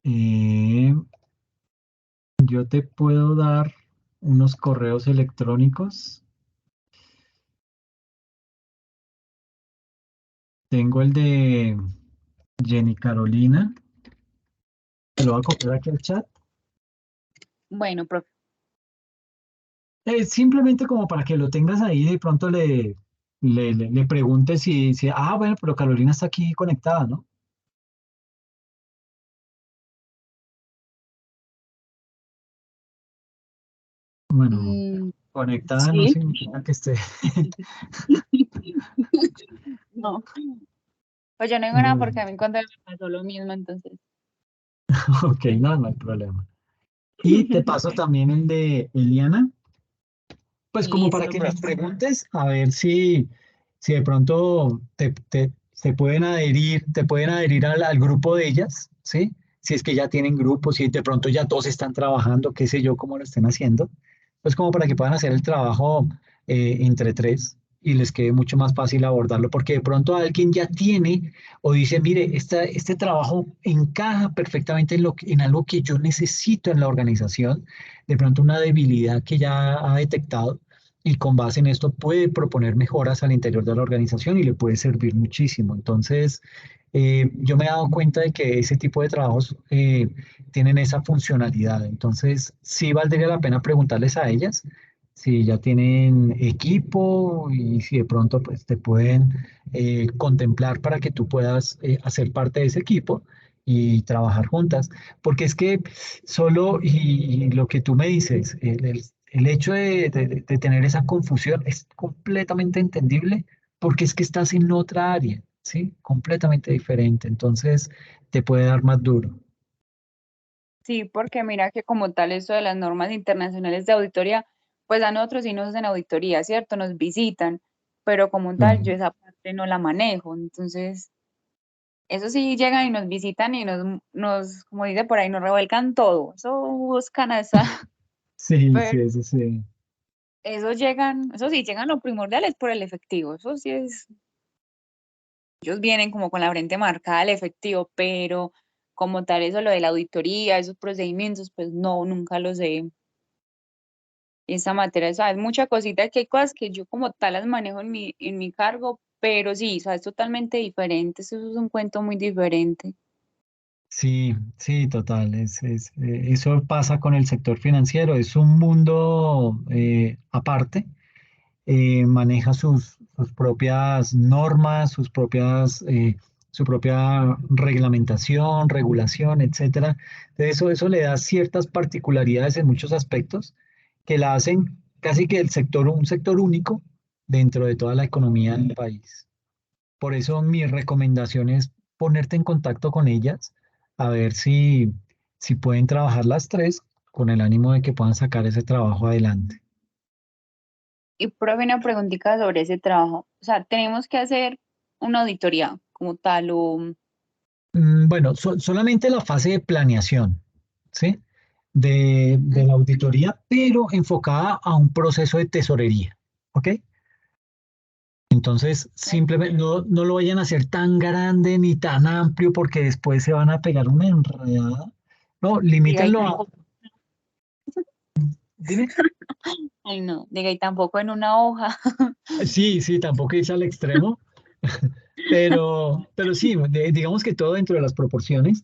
eh, yo te puedo dar unos correos electrónicos. Tengo el de Jenny Carolina. Te lo voy a copiar aquí al chat. Bueno, profe, Simplemente como para que lo tengas ahí, de pronto le preguntes bueno, pero Carolina está aquí conectada, ¿no? Bueno, mm, conectada no sí. significa que esté. No, pues yo no digo nada porque Bueno, a mí cuando me pasó lo mismo, entonces. ok, no hay problema. Y te paso también el de Eliana, pues como para Listo, que les profe. preguntes, a ver si de pronto te pueden adherir al grupo de ellas, ¿sí? Si es que ya tienen grupos, si de pronto ya todos están trabajando, qué sé yo, cómo lo estén haciendo, pues como para que puedan hacer el trabajo entre tres y les quede mucho más fácil abordarlo, porque de pronto alguien ya tiene o dice, mire, este trabajo encaja perfectamente en algo que yo necesito en la organización, de pronto una debilidad que ya ha detectado y con base en esto puede proponer mejoras al interior de la organización y le puede servir muchísimo. Entonces, yo me he dado cuenta de que ese tipo de trabajos tienen esa funcionalidad. Entonces, sí valdría la pena preguntarles a ellas si ya tienen equipo y si de pronto pues, te pueden contemplar para que tú puedas hacer parte de ese equipo y trabajar juntas. Porque es que solo, y lo que tú me dices, el hecho de tener esa confusión es completamente entendible porque es que estás en otra área. ¿sí? Completamente diferente. Entonces, te puede dar más duro. Sí, porque mira que como tal eso de las normas internacionales de auditoría, pues a nosotros sí nos hacen auditoría, ¿cierto? Nos visitan, pero como tal yo Mm. esa parte no la manejo. Entonces, eso sí llegan y nos visitan y como dice por ahí, nos revuelcan todo. Eso buscan a esa, Sí, sí, pero eso sí. eso llegan, eso sí, llegan lo primordial es por el efectivo. Eso sí es, ellos vienen como con la frente marcada al efectivo, pero como tal eso lo de la auditoría, esos procedimientos, pues no, nunca los he esa materia, ¿sabes? Mucha cosita, que hay cosas que yo como tal las manejo en mi cargo, pero sí, ¿sabes? Totalmente diferente, eso es un cuento muy diferente. Sí, sí, total. Eso pasa con el sector financiero. Es un mundo aparte. Maneja sus propias normas, su propia reglamentación, regulación, etcétera. De eso le da ciertas particularidades en muchos aspectos que la hacen casi que un sector único dentro de toda la economía del país. Por eso mi recomendación es ponerte en contacto con ellas, a ver si pueden trabajar las tres con el ánimo de que puedan sacar ese trabajo adelante. Y profe, una preguntita sobre ese trabajo. O sea, tenemos que hacer una auditoría como tal o... Bueno, solamente la fase de planeación, ¿sí? De la auditoría, pero enfocada a un proceso de tesorería, ¿ok? Entonces, simplemente no lo vayan a hacer tan grande ni tan amplio porque después se van a pegar una enredada. No, Diga, y limítenlo a, tampoco, dime. ay no, diga, y tampoco en una hoja. Sí, sí, tampoco irse al extremo, pero sí, digamos que todo dentro de las proporciones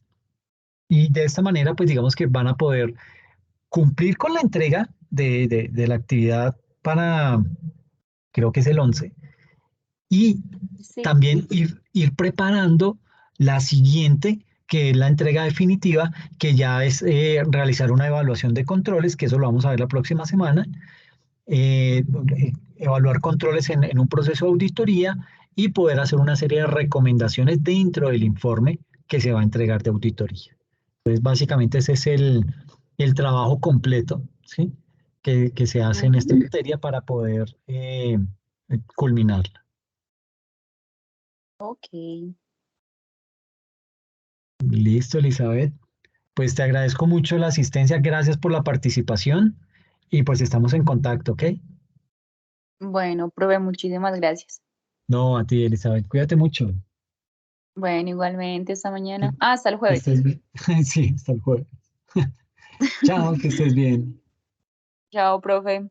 y de esta manera, pues digamos que van a poder cumplir con la entrega de la actividad para, creo que es el 11 y Sí. también ir preparando la siguiente, que es la entrega definitiva, que ya es realizar una evaluación de controles, que eso lo vamos a ver la próxima semana, eh, evaluar controles en un proceso de auditoría y poder hacer una serie de recomendaciones dentro del informe que se va a entregar de auditoría. Entonces, básicamente ese es el trabajo completo, ¿sí? Que se hace en esta Ujú. materia para poder culminarla. Ok. Listo, Elizabeth. Pues te agradezco mucho la asistencia, gracias por la participación y pues estamos en contacto, ¿ok? Bueno, profe, muchísimas gracias. No, a ti, Elizabeth, cuídate mucho. Bueno, igualmente esta Que, mañana. Ah, hasta el que jueves. estés bien. Sí, hasta el jueves. Chao, que estés bien. Chao, profe.